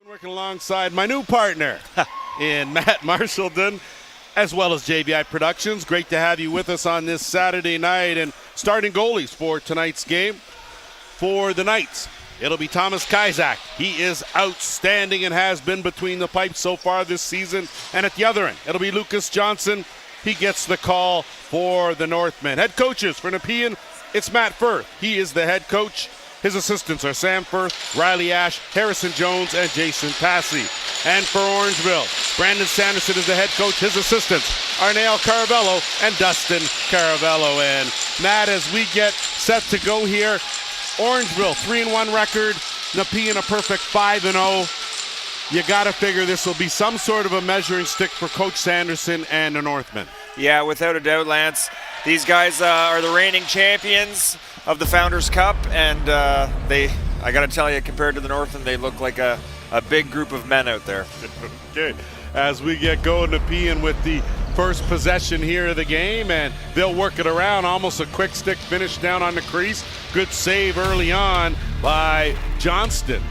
Working alongside my new partner in Matt Marshallton, as well as JVI Productions. Great to have you with us on this Saturday night. And starting goalies for tonight's game for the Knights, it'll be Thomas Kajzak. He is outstanding and has been between the pipes so far this season. And at the other end, it'll be Lucas Johnson. He gets the call for the Northmen. Head coaches for Nepean, it's Matt Firth. He is the head coach. His assistants are Sam Firth, Riley Ash, Harrison Jones, and Jason Passy. And for Orangeville, Brandon Sanderson is the head coach. His assistants are Nail Caravello and Dustin Caravello. And Matt, as we get set to go here, Orangeville 3-1 record, Nepean a perfect 5-0. You got to figure this will be some sort of a measuring stick for Coach Sanderson and the Northmen. Yeah, without a doubt, Lance. These guys are the reigning champions of the Founders Cup, and I got to tell you, compared to the Northmen, they look like a big group of men out there. Okay, as we get going, Nepean with the first possession here of the game, and they'll work it around. Almost a quick stick finish down on the crease. Good save early on by Johnston.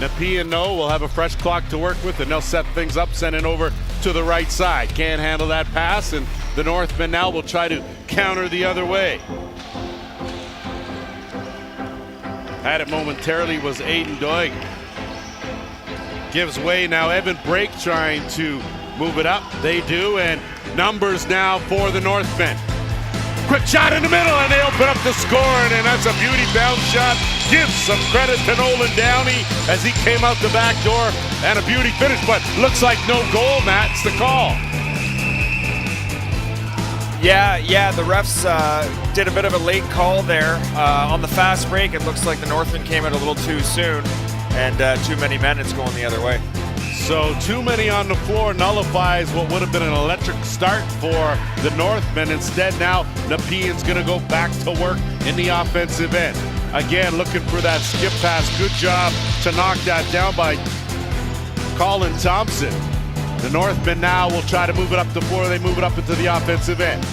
Nepean, will have a fresh clock to work with, and they'll set things up, send it over to the right side. Can't handle that pass, and the Northmen now will try to counter the other way. Had it momentarily was Aiden Doig. Gives way now. Evan Brake trying to move it up. They do, and numbers now for the Northmen. Quick shot in the middle, and they open up the score, and that's a beauty bounce shot. Gives some credit to Nolan Downey as he came out the back door, and a beauty finish, but looks like no goal, Matt. It's the call. Yeah, the refs did a bit of a late call there. On the fast break, it looks like the Northmen came out a little too soon, and too many men, it's going the other way. So too many on the floor nullifies what would have been an electric start for the Northmen. Instead, now Nepean's going to go back to work in the offensive end. Again, looking for that skip pass. Good job to knock that down by Colin Thompson. The Northmen now will try to move it up the floor. They move it up into the offensive end.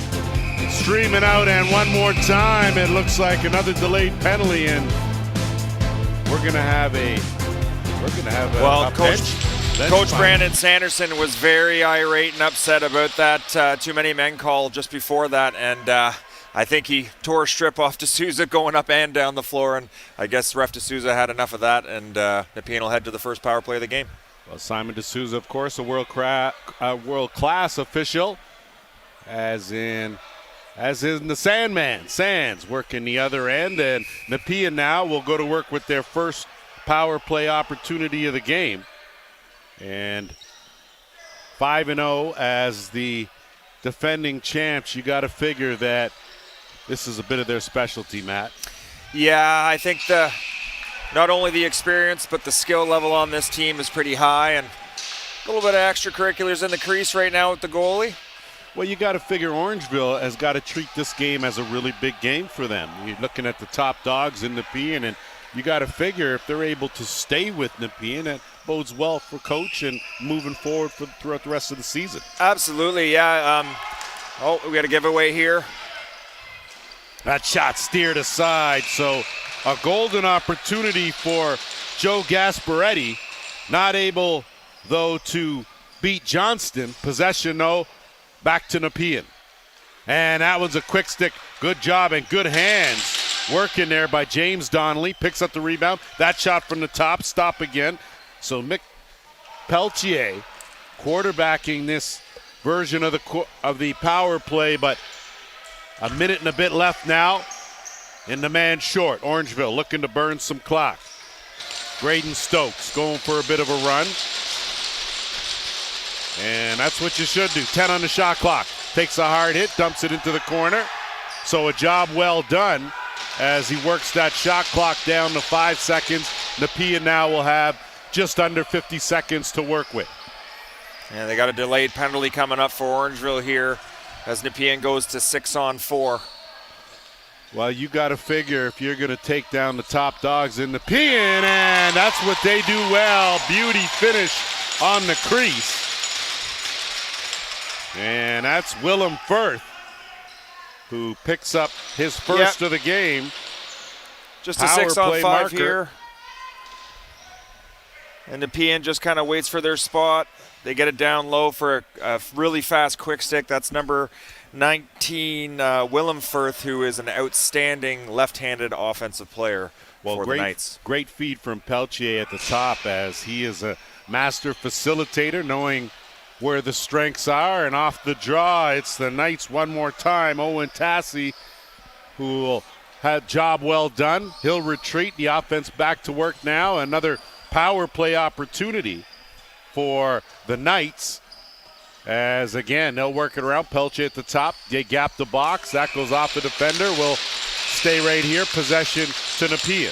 Streaming out, and one more time, it looks like another delayed penalty, and we're going to have a Coach Brandon Sanderson was very irate and upset about that too many men call just before that, and I think he tore a strip off D'Souza going up and down the floor, and I guess ref D'Souza had enough of that, and Nepean will head to the first power play of the game. Well, Simon D'Souza, of course, a world-class official, as in the Sandman. Sands working the other end, and Nepean now will go to work with their first power play opportunity of the game. And 5-0 as the defending champs. You got to figure that this is a bit of their specialty, Matt. Yeah, I think not only the experience, but the skill level on this team is pretty high, and a little bit of extracurriculars in the crease right now with the goalie. Well, you got to figure Orangeville has got to treat this game as a really big game for them. You're looking at the top dogs in Nepean, and you got to figure if they're able to stay with Nepean, it bodes well for coach and moving forward throughout the rest of the season. Absolutely, yeah. We got a giveaway here. That shot steered aside, so a golden opportunity for Joe Gasparetti. Not able, though, to beat Johnston. Possession, though, back to Nepean. And that was a quick stick. Good job and good hands working there by James Donnelly. Picks up the rebound. That shot from the top. Stop again. So Mick Peltier quarterbacking this version of the power play, but a minute and a bit left now. And the man short. Orangeville looking to burn some clock. Graydon Stokes going for a bit of a run. And that's what you should do. 10 on the shot clock. Takes a hard hit, dumps it into the corner. So a job well done as he works that shot clock down to 5 seconds. Nepean now will have just under 50 seconds to work with. And they got a delayed penalty coming up for Orangeville here as Nepean goes to 6-on-4. Well, you got to figure if you're going to take down the top dogs in Nepean, and that's what they do well. Beauty finish on the crease. And that's Willem Firth, who picks up his first of the game. Just a 6-on-5 here. And Nepean just kind of waits for their spot. They get it down low for a really fast quick stick. That's number 19, Willem Firth, who is an outstanding left-handed offensive player for the Knights. Great feed from Peltier at the top, as he is a master facilitator, knowing where the strengths are. And off the draw, it's the Knights one more time. Owen Tassi, who will have job well done. He'll retreat. The offense back to work now. Another power play opportunity for the Knights, as again they'll work it around. Peltier at the top, they gap the box, that goes off the defender. Will stay right here. Possession to Nepean.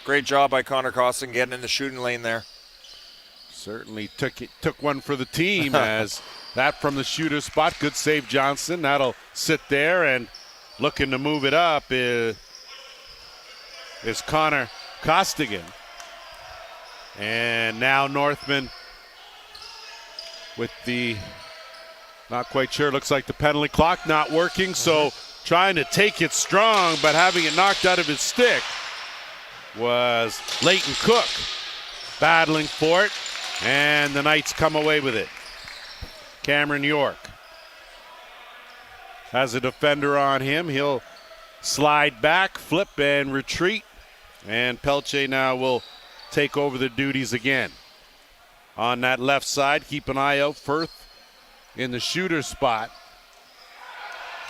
Great job by Connor Costin getting in the shooting lane there. Certainly took one for the team, as that from the shooter spot. Good save, Johnson. That'll sit there, and looking to move it up is Connor Costigan. And now Northmen with the, not quite sure, looks like the penalty clock not working, so trying to take it strong, but having it knocked out of his stick was Leighton Cook, battling for it, and the Knights come away with it. Cameron York has a defender on him. He'll slide back, flip, and retreat, and Peltier now will take over the duties again. On that left side, keep an eye out. Firth in the shooter spot.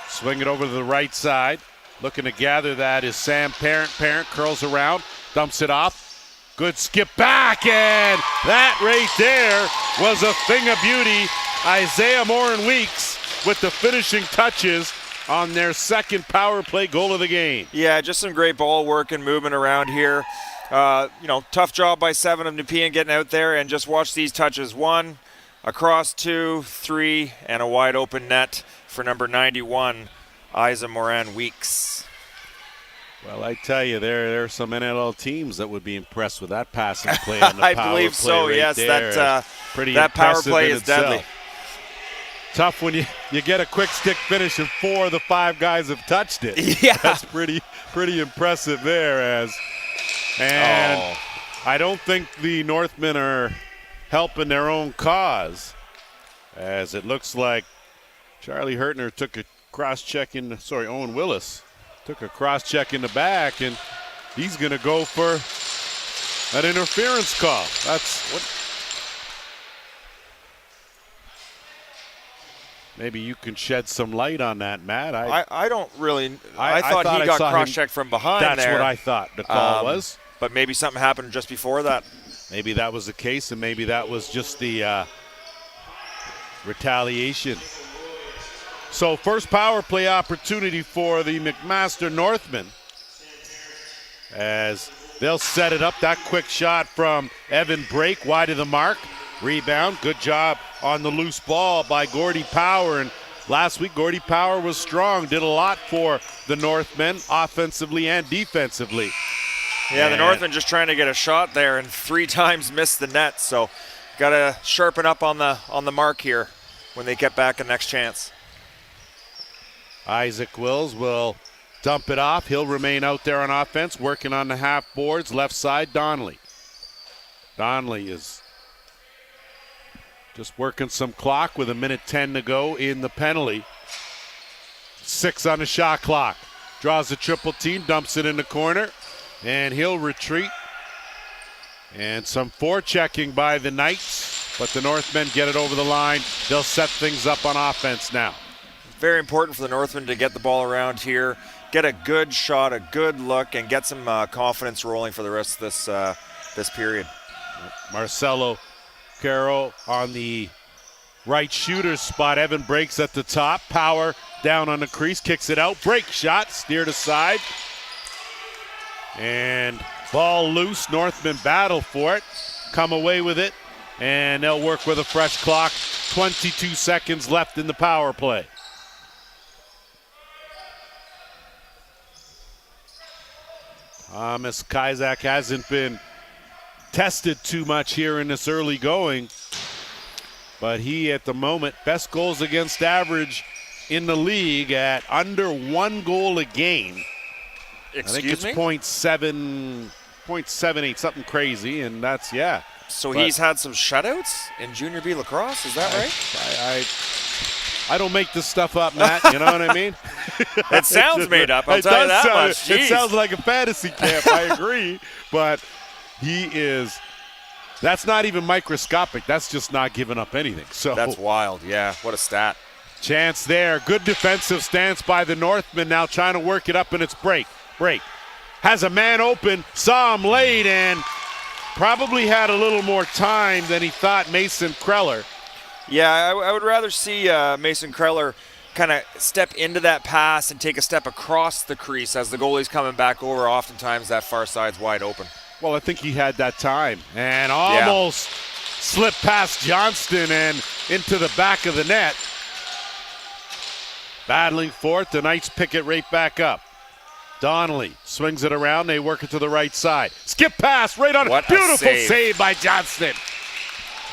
Swing it over to the right side. Looking to gather that is Sam Parent. Parent curls around, dumps it off. Good skip back, and that right there was a thing of beauty. Isaiah Morin-Weeks with the finishing touches on their second power play goal of the game. Yeah, just some great ball work and movement around here. Tough job by 7 of Nepean getting out there, and just watch these touches. 1, across 2, 3, and a wide open net for number 91, Isaiah Morin-Weeks. Well, I tell you, there are some NLL teams that would be impressed with that passing play on the I power believe play so, right yes. there. That power play is deadly. Tough when you get a quick stick finish and 4 of the 5 guys have touched it. Yeah. That's pretty impressive there. I don't think the Northmen are helping their own cause, as it looks like Charlie Hurtner took a cross-check Owen Willis took a cross-check in the back, and he's going to go for an interference call. That's what. Maybe you can shed some light on that, Matt. I don't really. I thought he got cross-checked from behind. That's there. what I thought the call was. But maybe something happened just before that. Maybe that was the case, and maybe that was just the retaliation. So first power play opportunity for the McMaster Northmen, as they'll set it up. That quick shot from Evan Brake, wide of the mark. Rebound, good job on the loose ball by Gordy Power. And last week, Gordy Power was strong, did a lot for the Northmen offensively and defensively. Yeah, the Northmen just trying to get a shot there, and 3 times missed the net. So got to sharpen up on the mark here when they get back a next chance. Isaac Wills will dump it off. He'll remain out there on offense, working on the half boards. Left side, Donnelly. Donnelly is just working some clock with 1:10 to go in the penalty. 6 on the shot clock. Draws the triple team, dumps it in the corner, and he'll retreat. And some forechecking by the Knights, but the Northmen get it over the line. They'll set things up on offense now. Very important for the Northmen to get the ball around here, get a good shot, a good look, and get some confidence rolling for the rest of this period. Marcelo Caro on the right shooter's spot. Evan Breaks at the top. Power down on the crease, kicks it out. Break shot, steered aside. And ball loose. Northmen battle for it, come away with it, and they'll work with a fresh clock. 22 seconds left in the power play. Thomas Kizak hasn't been tested too much here in this early going, but he at the moment best goals against average in the league at under 1 goal a game. Excuse I think it's me? 0.78, something crazy, and that's So he's had some shutouts in Junior B lacrosse, is that right? I don't make this stuff up, Matt. You know what I mean? It sounds made up, I'll tell you that much. It sounds like a fantasy camp, I agree. But that's not even microscopic. That's just not giving up anything. So that's wild, yeah. What a stat. Chance there. Good defensive stance by the Northmen now trying to work it up, and it's break. Has a man open, saw him late, and probably had a little more time than he thought, Mason Kreller. Yeah, I would rather see Mason Kreller kind of step into that pass and take a step across the crease as the goalie's coming back over. Oftentimes that far side's wide open. Well, I think he had that time and almost slipped past Johnston and into the back of the net. Battling for it, the Knights pick it right back up. Donnelly swings it around, they work it to the right side. Skip pass right on it. Beautiful save by Johnston.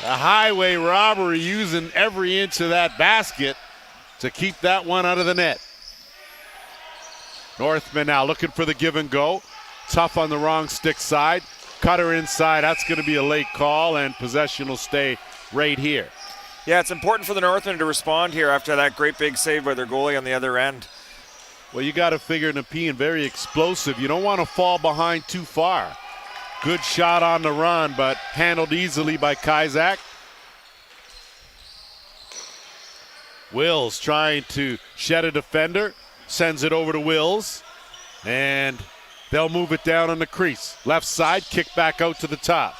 A highway robbery using every inch of that basket to keep that one out of the net. Northmen now looking for the give and go. Tough on the wrong stick side. Cutter inside. That's going to be a late call, and possession will stay right here. Yeah, it's important for the Northmen to respond here after that great big save by their goalie on the other end. Well, you got to figure Nepean very explosive. You don't want to fall behind too far. Good shot on the run, but handled easily by Kizak. Wills trying to shed a defender. Sends it over to Wills. And they'll move it down on the crease. Left side, kick back out to the top.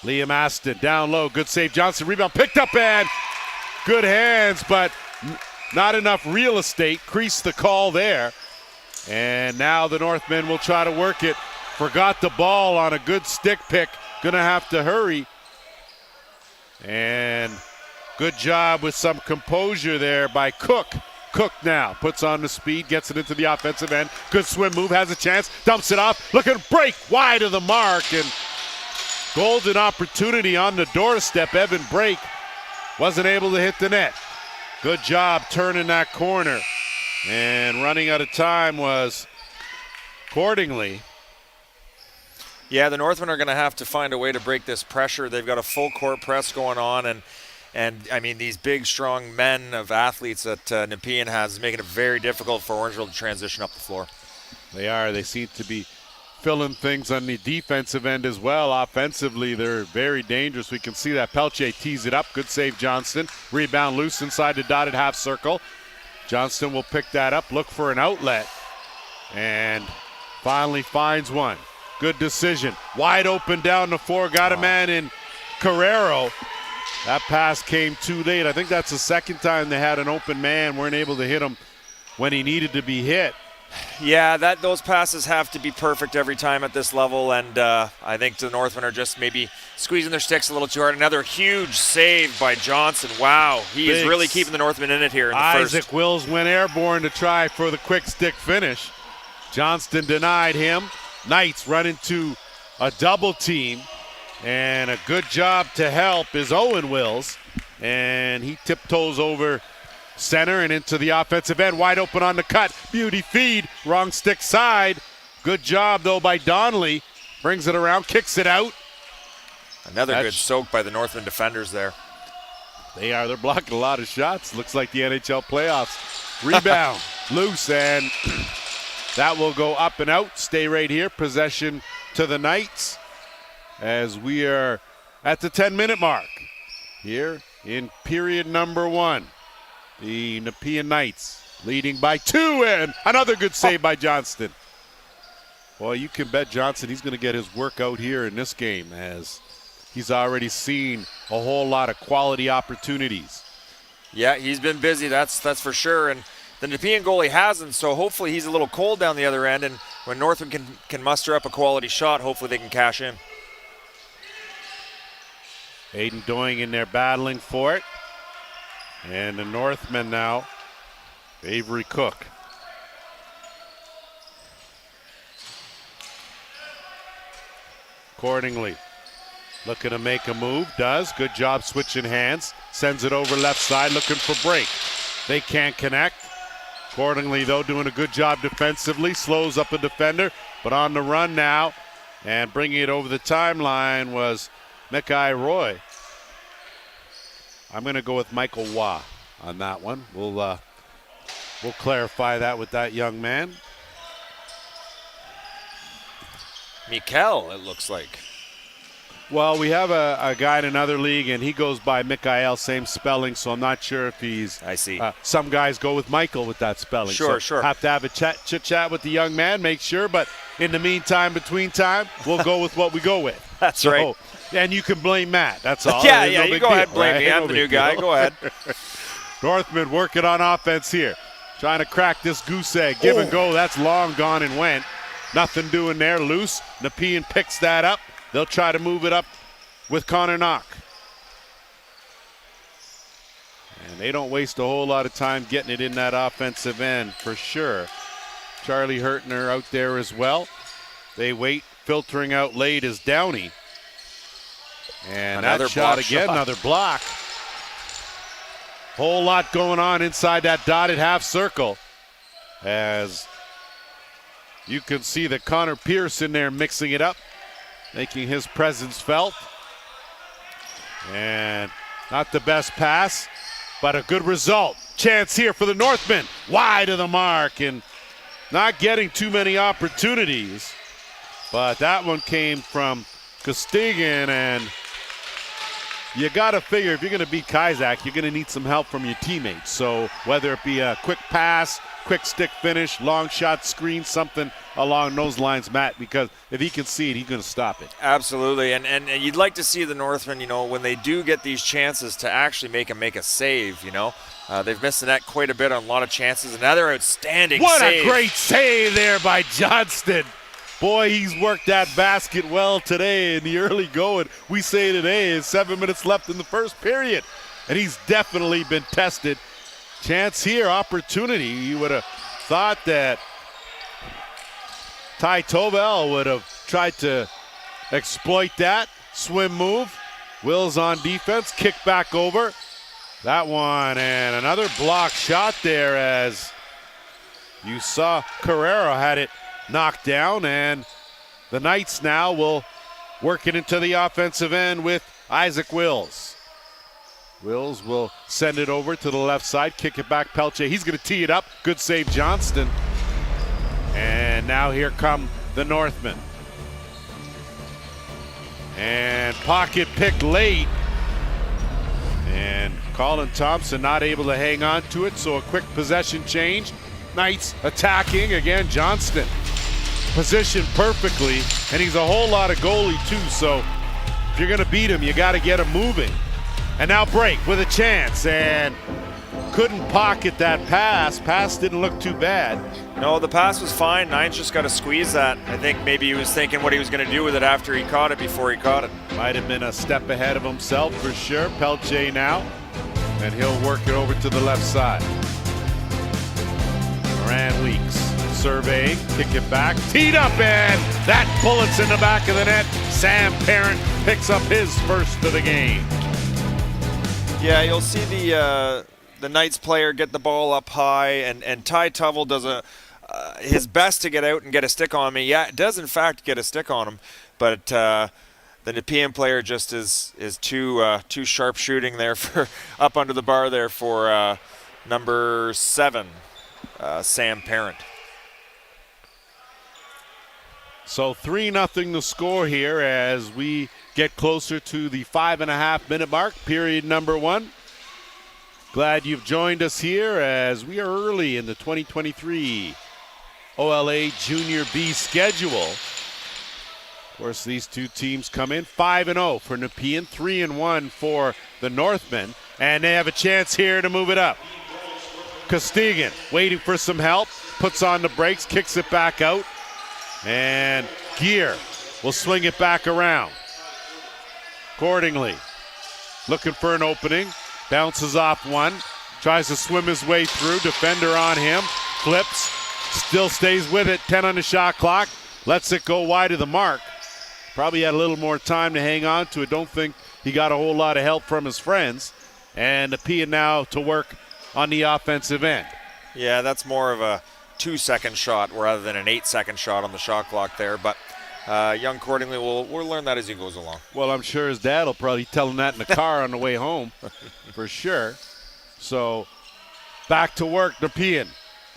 Liam Aston down low. Good save. Johnson rebound. Picked up and good hands, but not enough real estate. Crease the call there. And now the Northmen will try to work it. Forgot the ball on a good stick pick. Gonna have to hurry. And good job with some composure there by Cook. Cook now puts on the speed, gets it into the offensive end. Good swim move, has a chance, dumps it off. Look at break wide of the mark, and golden opportunity on the doorstep. Evan Brake wasn't able to hit the net. Good job turning that corner. And running out of time was accordingly. Yeah, the Northmen are going to have to find a way to break this pressure. They've got a full court press going on, and I mean, these big, strong men of athletes that Nepean has is making it very difficult for Orangeville to transition up the floor. They are. They seem to be filling things on the defensive end as well. Offensively, they're very dangerous. We can see that. Pelche tees it up. Good save, Johnston. Rebound loose inside the dotted half circle. Johnston will pick that up, look for an outlet, and finally finds one. Good decision. Wide open down the floor. Got a man in Carrero. That pass came too late. I think that's the second time they had an open man. Weren't able to hit him when he needed to be hit. Yeah, those passes have to be perfect every time at this level, and I think the Northmen are just maybe squeezing their sticks a little too hard. Another huge save by Johnson. Wow, he is really keeping the Northmen in it here in the first. Isaac Wills went airborne to try for the quick stick finish. Johnston denied him. Knights run into a double team, and a good job to help is Owen Wills, and he tiptoes over center and into the offensive end, wide open on the cut. Beauty feed, wrong stick side. Good job though by Donnelly. Brings it around, kicks it out. Another good soak by the Northland defenders there. They're blocking a lot of shots. Looks like the NHL playoffs. Rebound, loose, and that will go up and out. Stay right here. Possession to the Knights as we are at the 10-minute mark here in period number one. The Nepean Knights leading by 2, and another good save by Johnston. Well, you can bet Johnson, he's going to get his work out here in this game as he's already seen a whole lot of quality opportunities. Yeah, he's been busy, that's for sure. And the Nepean goalie hasn't, so hopefully he's a little cold down the other end, and when Northwood can muster up a quality shot, hopefully they can cash in. Aiden Doing in there battling for it. And the Northmen now, Avery Cook. Accordingly, looking to make a move, does. Good job switching hands. Sends it over left side, looking for break. They can't connect. Accordingly, though, doing a good job defensively. Slows up a defender, but on the run now. And bringing it over the timeline was Mekai Roy. I'm going to go with Michael Waugh on that one. We'll clarify that with that young man. Mikel, it looks like. Well, we have a guy in another league, and he goes by Mikael, same spelling, so I'm not sure if he's... I see. Some guys go with Michael with that spelling. Sure, so sure. Have to have a chit-chat with the young man, make sure, but in the meantime, between time, we'll go with what we go with. That's right. And you can blame Matt, that's all. Yeah, no you go ahead and blame me. I'm the new guy. Go ahead. Northmen working on offense here. Trying to crack this goose egg. Give and go. That's long gone and went. Nothing doing there. Loose. Nepean picks that up. They'll try to move it up with Connor Knock. And they don't waste a whole lot of time getting it in that offensive end for sure. Charlie Hurtner out there as well. They wait. Filtering out late is Downey. And another that shot block again, shot. another block. Whole lot going on inside that dotted half circle. As you can see that Connor Pierce in there mixing it up, making his presence felt. And not the best pass, but a good result. Chance here for the Northmen. Wide of the mark and not getting too many opportunities. But that one came from Costigan, and you got to figure if you're going to beat Kazak, you're going to need some help from your teammates. So whether it be a quick pass, quick stick finish, long shot screen, something along those lines, Matt, because if he can see it, he's going to stop it. Absolutely, and you'd like to see the Northmen, when they do get these chances to actually make a save, They've missed the net quite a bit on a lot of chances. Another outstanding What save. a great save there by Johnston. Boy, he's worked that basket well today in the early going. We say today is 7 minutes left in the first period, and he's definitely been tested. Chance here, opportunity. You would have thought that Ty Tovell would have tried to exploit that. Swim move. Wills on defense, kick back over. That one, and another block shot there as you saw Carrera had it knocked down, and the Knights now will work it into the offensive end with Isaac Wills. Wills will send it over to the left side, kick it back. Pelche, he's going to tee it up. Good save, Johnston. And now here come the Northmen. And pocket pick late. And Colin Thompson not able to hang on to it, so a quick possession change. Knights attacking again. Johnston positioned perfectly, and he's a whole lot of goalie too, so if you're going to beat him, you got to get him moving. And now break with a chance, and couldn't pocket that pass. Pass didn't look too bad. No, the pass was fine. Nines just got to squeeze that. I think maybe he was thinking what he was going to do with it after he caught it before he caught it. Might have been a step ahead of himself for sure. Pelche now, and he'll work it over to the left side. Moran Weeks surveying, kick it back, teed up, and that bullet's in the back of the net. Sam Parent picks up his first of the game. Yeah, you'll see the Knights player get the ball up high, and Ty Tovell does his best to get out and get a stick on me. Yeah, it does in fact get a stick on him, but the Nepean player just is too sharp shooting there for up under the bar there for number 7, Sam Parent. So 3-0 the score here as we get closer to the 5.5 minute mark, period number 1. Glad you've joined us here as we are early in the 2023 OLA Junior B schedule. Of course, these two teams come in 5-0 for Nepean, 3-1 for the Northmen, and they have a chance here to move it up. Costigan waiting for some help, puts on the brakes, kicks it back out, and Gear will swing it back around. Accordingly, looking for an opening, bounces off one, tries to swim his way through, defender on him, flips, still stays with it, 10 on the shot clock, lets it go wide of the mark. Probably had a little more time to hang on to it. Don't think he got a whole lot of help from his friends. And Nepean now to work on the offensive end. Yeah, that's more of a 2-second shot rather than an 8-second shot on the shot clock there. But young Cordingley will learn that as he goes along. Well, I'm sure his dad will probably tell him that in the car on the way home, for sure. So back to work, Nepean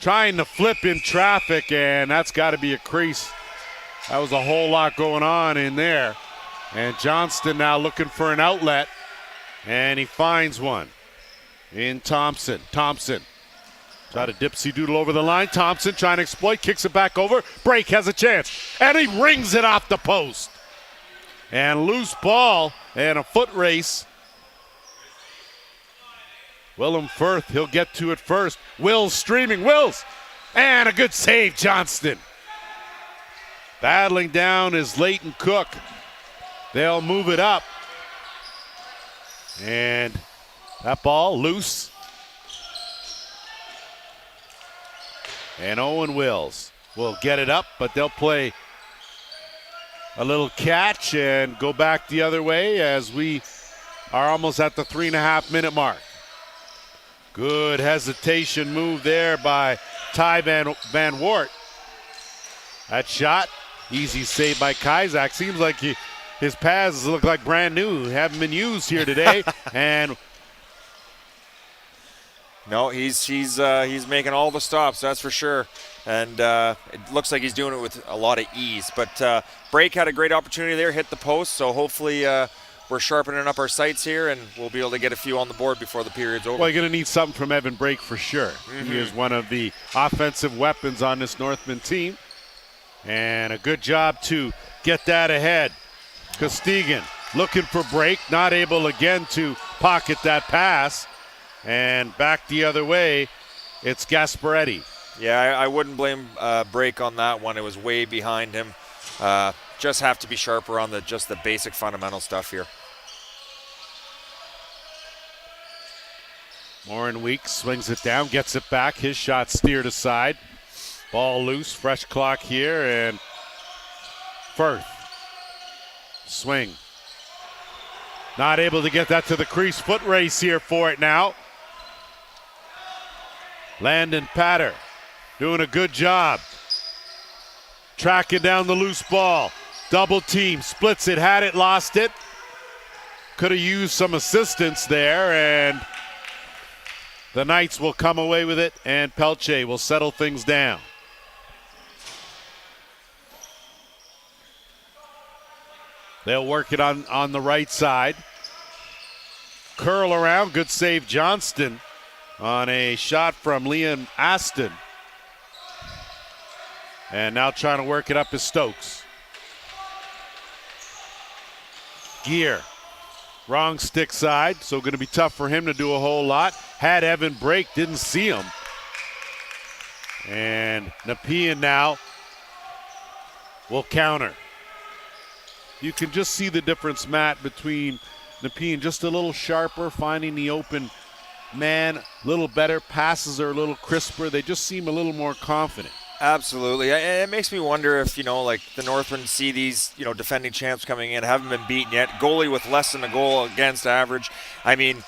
trying to flip in traffic, and that's got to be a crease. That was a whole lot going on in there. And Johnston now looking for an outlet, and he finds one in Thompson. Thompson try to dipsy-doodle over the line. Thompson trying to exploit, kicks it back over. Brake has a chance, and he rings it off the post. And loose ball and a foot race. Willem Firth, he'll get to it first. Wills streaming, Wills, and a good save, Johnston. Battling down is Leighton Cook. They'll move it up. And that ball loose. And Owen Wills will get it up, but they'll play a little catch and go back the other way as we are almost at the 3.5-minute mark. Good hesitation move there by Ty Van Wart. That shot, easy save by Kizak. Seems like his pads look like brand new, haven't been used here today. And no, he's making all the stops, that's for sure. And it looks like he's doing it with a lot of ease. But Brake had a great opportunity there, hit the post, so hopefully we're sharpening up our sights here and we'll be able to get a few on the board before the period's over. Well, you're going to need something from Evan Brake for sure. Mm-hmm. He is one of the offensive weapons on this Northman team. And a good job to get that ahead. Costigan looking for Brake, not able again to pocket that pass. And back the other way, it's Gasparetti. Yeah, I wouldn't blame Brake on that one. It was way behind him. Just have to be sharper on just the basic fundamental stuff here. Warren Weeks swings it down, gets it back. His shot steered aside. Ball loose, fresh clock here, and Firth. Swing. Not able to get that to the crease. Foot race here for it now. Landon Patter doing a good job. Tracking down the loose ball. Double team, splits it, had it, lost it. Could have used some assistance there, and the Knights will come away with it, and Pelche will settle things down. They'll work it on the right side. Curl around, good save Johnston on a shot from Liam Aston. And now trying to work it up is Stokes. Gear, wrong stick side, so going to be tough for him to do a whole lot. Had Evan Brake, didn't see him. And Nepean now will counter. You can just see the difference, Matt, between Nepean just a little sharper, finding the open man, a little better. Passes are a little crisper. They just seem a little more confident. Absolutely. It makes me wonder if, like the Northmen see these, defending champs coming in, haven't been beaten yet. Goalie with less than a goal against average. I mean,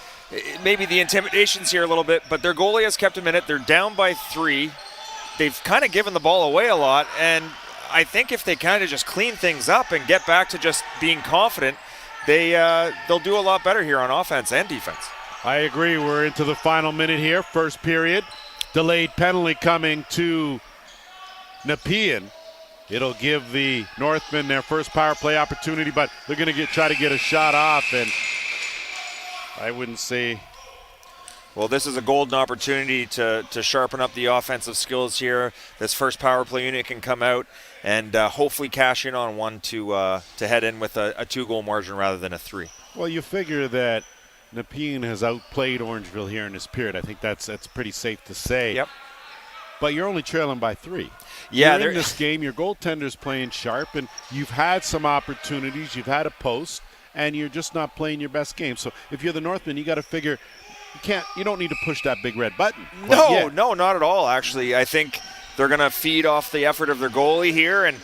maybe the intimidation's here a little bit, but their goalie has kept them in it. They're down by 3. They've kind of given the ball away a lot, and I think if they kind of just clean things up and get back to just being confident, they'll do a lot better here on offense and defense. I agree. We're into the final minute here, first period. Delayed penalty coming to Nepean. It'll give the Northmen their first power play opportunity, but they're going to try to get a shot off, and I wouldn't say. Well, this is a golden opportunity to sharpen up the offensive skills here. This first power play unit can come out and hopefully cash in on one to head in with a 2-goal margin rather than a 3. Well, you figure that Nepean has outplayed Orangeville here in this period. I think that's pretty safe to say. Yep. But you're only trailing by 3. Yeah, you're in this game, your goaltender's playing sharp, and you've had some opportunities. You've had a post, and you're just not playing your best game. So if you're the Northmen, you got to figure you don't need to push that big red button. No, not at all. Actually, I think they're going to feed off the effort of their goalie here, and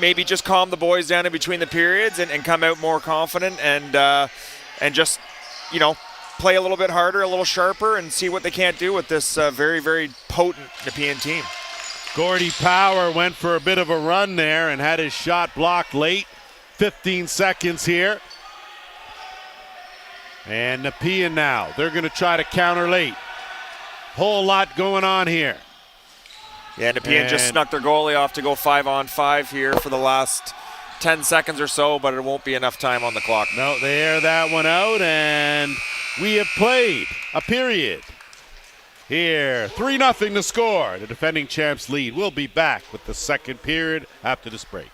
maybe just calm the boys down in between the periods and come out more confident and just play a little bit harder, a little sharper, and see what they can't do with this very, very potent Nepean team. Gordie Power went for a bit of a run there and had his shot blocked late. 15 seconds here. And Nepean now. They're going to try to counter late. Whole lot going on here. Yeah, Nepean just snuck their goalie off to go 5-on-5 here for the last 10 seconds or so, but it won't be enough time on the clock. No, they air that one out, and we have played a period. Here, 3-0 to score. The defending champs lead. We'll be back with the second period after this break.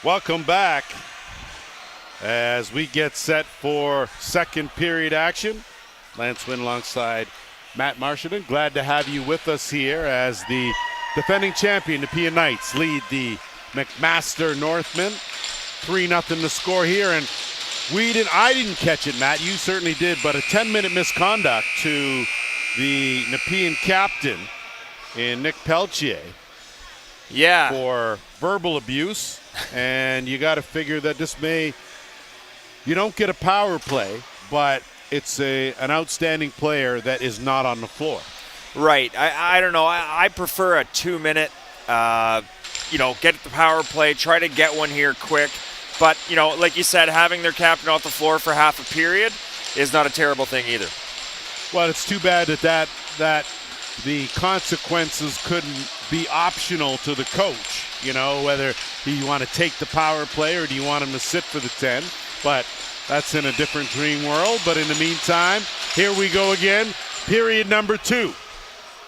Welcome back as we get set for second period action. Lance Wynn alongside Matt Marshall. Glad to have you with us here as the defending champion, Nepean Knights, lead the McMaster Northmen. 3-0 to score here, and I didn't catch it, Matt. You certainly did, but a 10-minute misconduct to the Nepean captain in Nick Peltier. Yeah. For verbal abuse, and you got to figure that you don't get a power play, but it's an outstanding player that is not on the floor. Right. I don't know. I prefer a 2-minute, get the power play, try to get one here quick. But, like you said, having their captain off the floor for half a period is not a terrible thing either. Well, it's too bad that the consequences couldn't be optional to the coach, whether you want to take the power play or do you want him to sit for the 10. But that's in a different dream world. But in the meantime, here we go again, period number 2.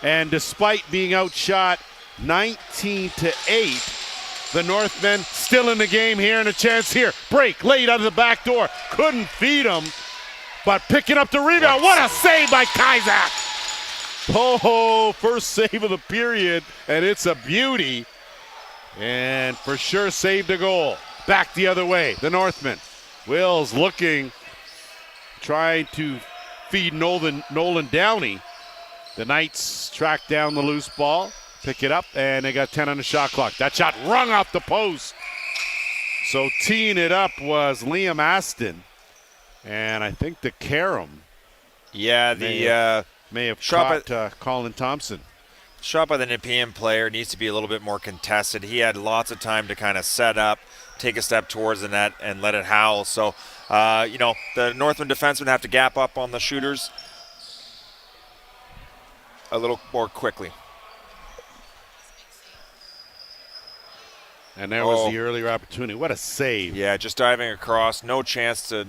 And despite being outshot 19-8, the Northmen still in the game here and a chance here. Break, laid out of the back door. Couldn't feed him, but picking up the rebound. What a save by Kizak! Oh, first save of the period, and it's a beauty. And for sure saved a goal. Back the other way, the Northmen. Wills looking, trying to feed Nolan Downey. The Knights track down the loose ball, pick it up, and they got 10 on the shot clock. That shot rung off the post. So teeing it up was Liam Aston, and I think the Karam. Yeah, may have caught Colin Thompson. Shot by the Nepean player needs to be a little bit more contested. He had lots of time to kind of set up, take a step towards the net, and let it howl. So, the Northland defensemen have to gap up on the shooters a little more quickly. And there was the earlier opportunity. What a save. Yeah, just diving across. No chance to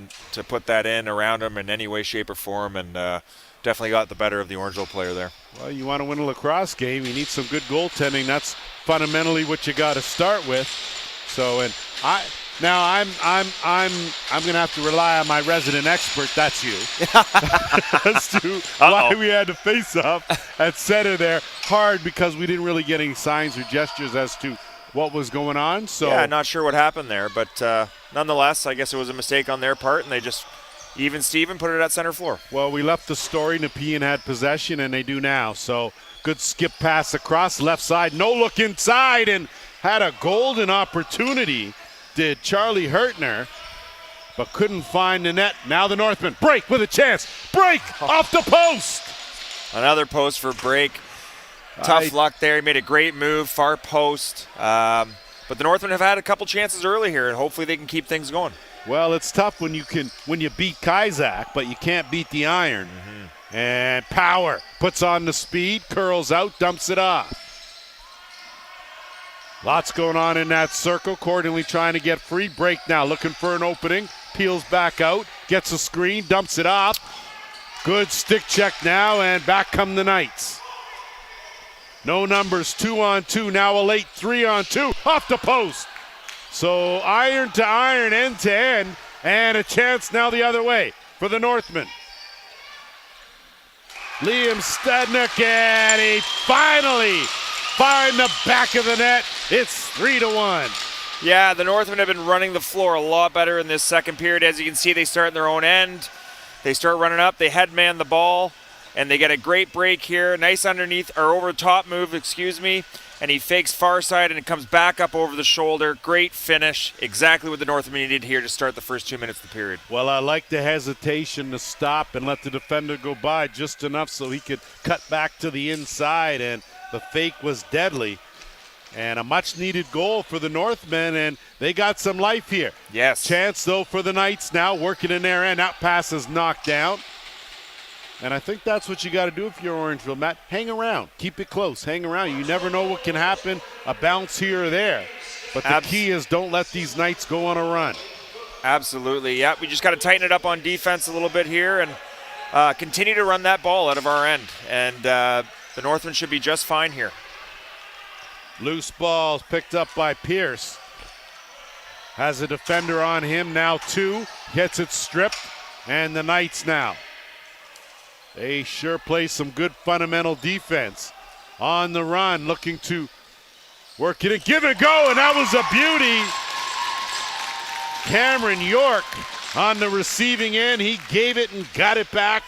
put that in around him in any way, shape, or form, and definitely got the better of the Orangeville player there. Well, you want to win a lacrosse game, you need some good goaltending. That's fundamentally what you got to start with. So, and I'm going to have to rely on my resident expert. That's you. As to why we had to face off at center there hard, because we didn't really get any signs or gestures as to what was going on. So yeah, not sure what happened there, but nonetheless, I guess it was a mistake on their part, and they just even Steven put it at center floor. Well, we left the story. Nepean had possession, and they do now. So good skip pass across left side. No look inside, and had a golden opportunity, did Charlie Hurtner, but couldn't find the net. Now the Northmen break with a chance. Break off the post. Another post for break. Tough luck there. He made a great move, far post. But the Northmen have had a couple chances early here, and hopefully they can keep things going. Well, it's tough when you beat Kizak, but you can't beat the iron. Mm-hmm. And Power puts on the speed, curls out, dumps it off. Lots going on in that circle. Cordingley trying to get free. Break now, looking for an opening. Peels back out, gets a screen, dumps it off. Good stick check now, and back come the Knights. No numbers, 2-on-2, now a late 3-on-2, off the post. So iron to iron, end to end, and a chance now the other way for the Northmen. Liam Stednick, and he finally find the back of the net. It's 3-1. Yeah, the Northmen have been running the floor a lot better in this second period. As you can see, they start in their own end. They start running up. They headman the ball, and they get a great break here. Nice underneath, or over top move, and he fakes far side, and it comes back up over the shoulder. Great finish. Exactly what the Northmen needed here to start the first 2 minutes of the period. Well, I like the hesitation to stop and let the defender go by just enough so he could cut back to the inside, and the fake was deadly. And a much-needed goal for the Northmen, and they got some life here. Yes. Chance, though, for the Knights now, working in their end. That pass is knocked down. And I think that's what you got to do if you're Orangeville, Matt. Hang around. Keep it close. Hang around. You never know what can happen, a bounce here or there. But the key is don't let these Knights go on a run. Absolutely. Yeah, we just got to tighten it up on defense a little bit here and continue to run that ball out of our end. And the Northmen should be just fine here. Loose balls picked up by Pierce. has a defender on him, now 2, gets it stripped, and the Knights now. They sure play some good fundamental defense. On the run, looking to work it and give it a go, and that was a beauty. Cameron York on the receiving end. He gave it and got it back.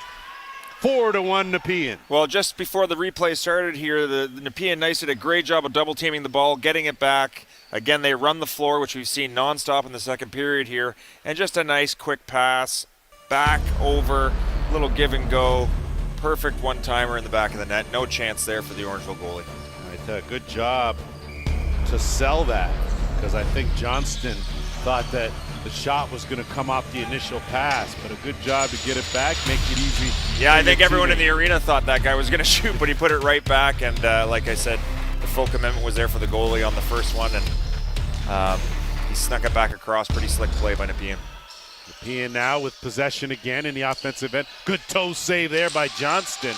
4-1 Nepean. Well, just before the replay started here, the Nepean Knights did a great job of double teaming the ball, getting it back. Again, they run the floor, which we've seen nonstop in the second period here, and just a nice quick pass back over, little give and go. Perfect one-timer in the back of the net. No chance there for the Orangeville goalie. Right, good job to sell that, because I think Johnston thought that the shot was going to come off the initial pass, but a good job to get it back, make it easy. Yeah, I think everyone in the arena thought that guy was going to shoot, but he put it right back, and like I said, the full commitment was there for the goalie on the first one, and he snuck it back across. Pretty slick play by Nepean. Nepean now with possession again in the offensive end. Good toe save there by Johnston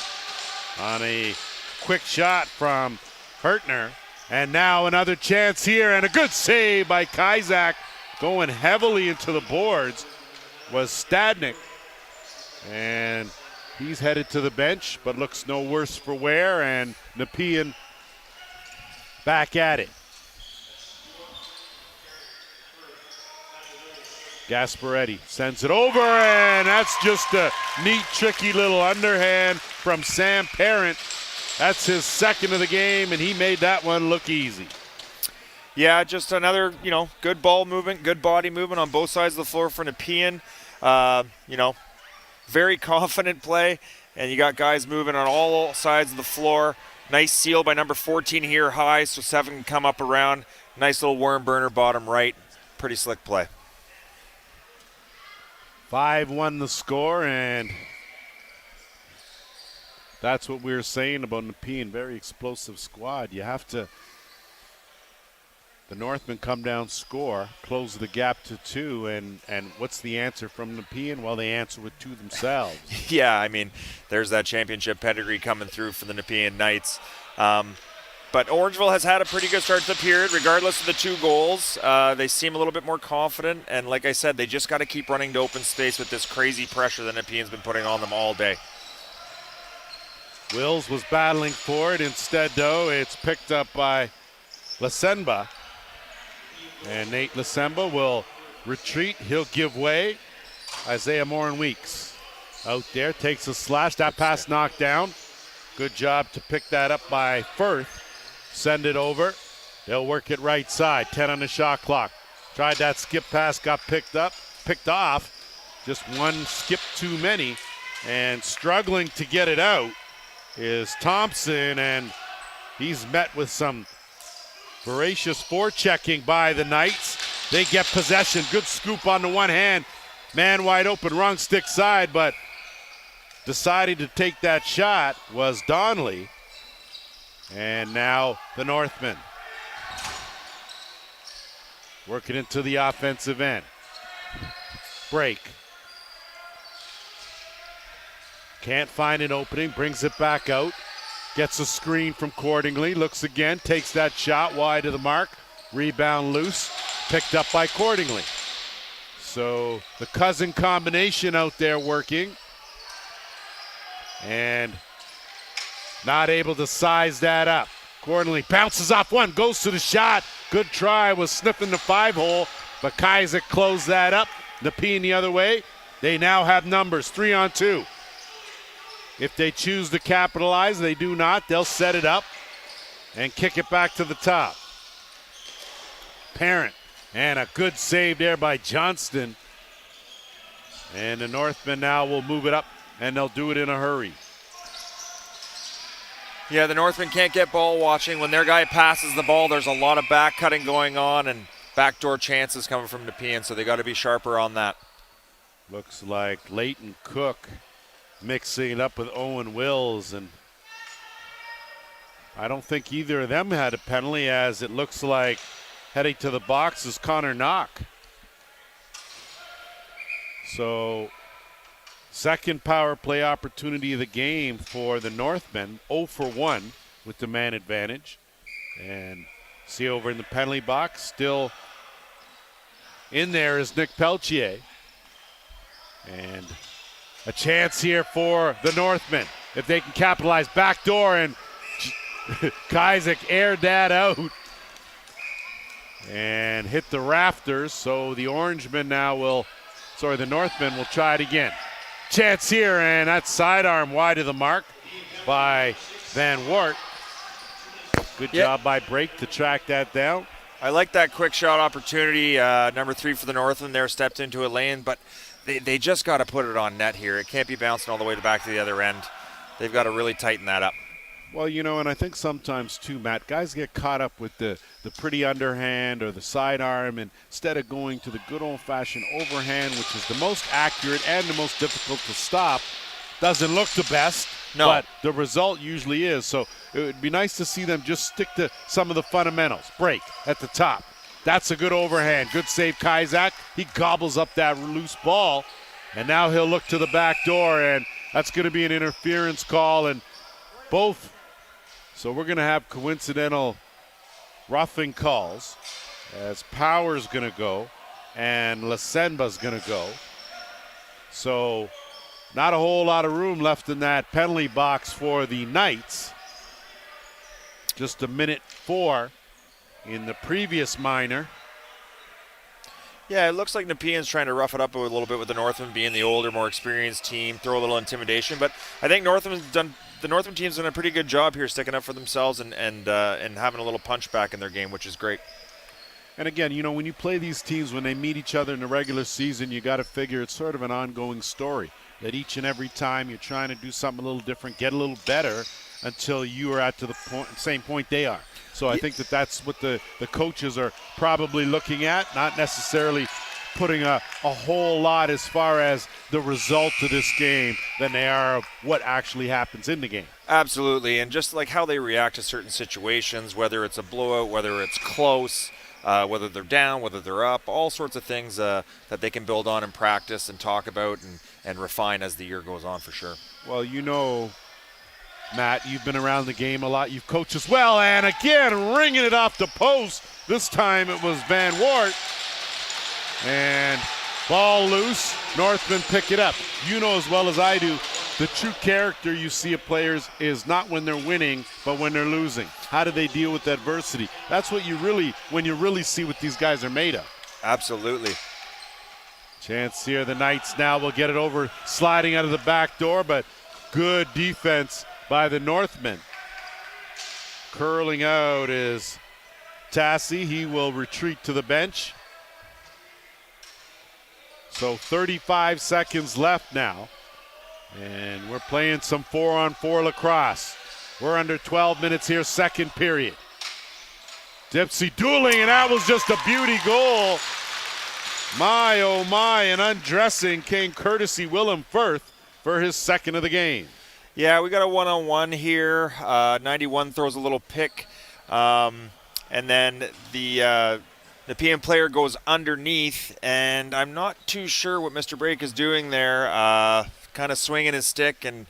on a quick shot from Hertner. And now another chance here, and a good save by Kizak. Going heavily into the boards was Stadnik. And he's headed to the bench, but looks no worse for wear, and Nepean back at it. Gasparetti sends it over, and that's just a neat, tricky little underhand from Sam Parent. That's his second of the game, and he made that one look easy. Yeah, just another, good ball movement, good body movement on both sides of the floor for Nepean. Very confident play, and you got guys moving on all sides of the floor. Nice seal by number 14 here high, so 7 can come up around. Nice little worm burner bottom right. Pretty slick play. 5-1 the score, and that's what we were saying about Nepean. Very explosive squad. You have to, the Northmen come down, score, close the gap to 2, and what's the answer from Nepean? Well, they answer with 2 themselves. Yeah, I mean, there's that championship pedigree coming through for the Nepean Knights. But Orangeville has had a pretty good start to the period, regardless of the 2 goals. They seem a little bit more confident, and like I said, they just got to keep running to open space with this crazy pressure that Nepean's been putting on them all day. Wills was battling for it. Instead, though, it's picked up by Lasemba. And Nate Lasemba will retreat. He'll give way. Isaiah Morin-Weeks out there, takes a slash. That pass knocked down. Good job to pick that up by Firth. Send it over. They'll work it right side. 10 on the shot clock. Tried that skip pass, got picked off. Just one skip too many. And struggling to get it out is Thompson, and he's met with some voracious forechecking by the Knights. They get possession. Good scoop on the one hand. Man wide open, wrong stick side, but deciding to take that shot was Donnelly. And now the Northmen working into the offensive end. Break. Can't find an opening, brings it back out. Gets a screen from Cordingley, looks again, takes that shot wide of the mark. Rebound loose, picked up by Cordingley. So the cousin combination out there working. And not able to size that up. Cordingley bounces off one, goes to the shot. Good try, was sniffing the 5-hole, but Kaiser closed that up. Nepean the other way. They now have numbers, 3-on-2. If they choose to capitalize, they do not. They'll set it up and kick it back to the top. Parent, and a good save there by Johnston. And the Northmen now will move it up, and they'll do it in a hurry. Yeah, the Northmen can't get ball watching. When their guy passes the ball, there's a lot of back cutting going on and backdoor chances coming from Nepean, so they got to be sharper on that. Looks like Leighton Cook mixing it up with Owen Wills, and I don't think either of them had a penalty, as it looks like heading to the box is Connor Knock. So second power play opportunity of the game for the Northmen, 0 for 1 with the man advantage. And see over in the penalty box, still In there is Nick Peltier. And a chance here for the Northmen. If they can capitalize, backdoor, and Kaisak aired that out and hit the rafters. So the the Northmen will try it again. Chance here, and that's sidearm wide of the mark by Van Wart. Good job by Brake to track that down. I like that quick shot opportunity. Number 3 for the Northmen there, stepped into a lane, but they just got to put it on net here. It can't be bouncing all the way back to the other end. They've got to really tighten that up. Well, and I think sometimes too, Matt, guys get caught up with the pretty underhand or the sidearm, and instead of going to the good old-fashioned overhand, which is the most accurate and the most difficult to stop, doesn't look the best, but the result usually is. So it would be nice to see them just stick to some of the fundamentals. Break at the top. That's a good overhand. Good save, Kaisak. He gobbles up that loose ball, and now he'll look to the back door, and that's going to be an interference call, and both. So we're going to have coincidental roughing calls as Power's going to go and Lasenba's going to go. So not a whole lot of room left in that penalty box for the Knights. Just a minute 4 in the previous minor. Yeah, it looks like Nepean's trying to rough it up a little bit with the Northmen being the older, more experienced team, throw a little intimidation. But I think the Northern team's done a pretty good job here sticking up for themselves and having a little punch back in their game, which is great. And again, when you play these teams, when they meet each other in the regular season, you got to figure it's sort of an ongoing story. That each and every time you're trying to do something a little different, get a little better until you are at to the same point they are. So I think that's what the coaches are probably looking at, not necessarily putting a whole lot as far as the result of this game than they are of what actually happens in the game. Absolutely, and just like how they react to certain situations, whether it's a blowout, whether it's close, whether they're down, whether they're up, all sorts of things that they can build on and practice and talk about and refine as the year goes on for sure. Well, Matt, you've been around the game a lot. You've coached as well, and again, ringing it off the post. This time it was Van Wart. And ball loose, Northmen pick it up. You know as well as I do, the true character you see of players is not when they're winning, but when they're losing. How do they deal with adversity? That's what when you really see what these guys are made of. Absolutely. Chance here, the Knights now will get it over, sliding out of the back door, but good defense by the Northmen. Curling out is Tassi. He will retreat to the bench. So 35 seconds left now. And we're playing some 4-on-4 lacrosse. We're under 12 minutes here, second period. Dipsy dueling, and that was just a beauty goal. My, oh my, an undressing came courtesy Willem Firth for his second of the game. Yeah, we got a one-on-one here. 91 throws a little pick. And then the Nepean player goes underneath, and I'm not too sure what Mr. Brake is doing there. Kind of swinging his stick and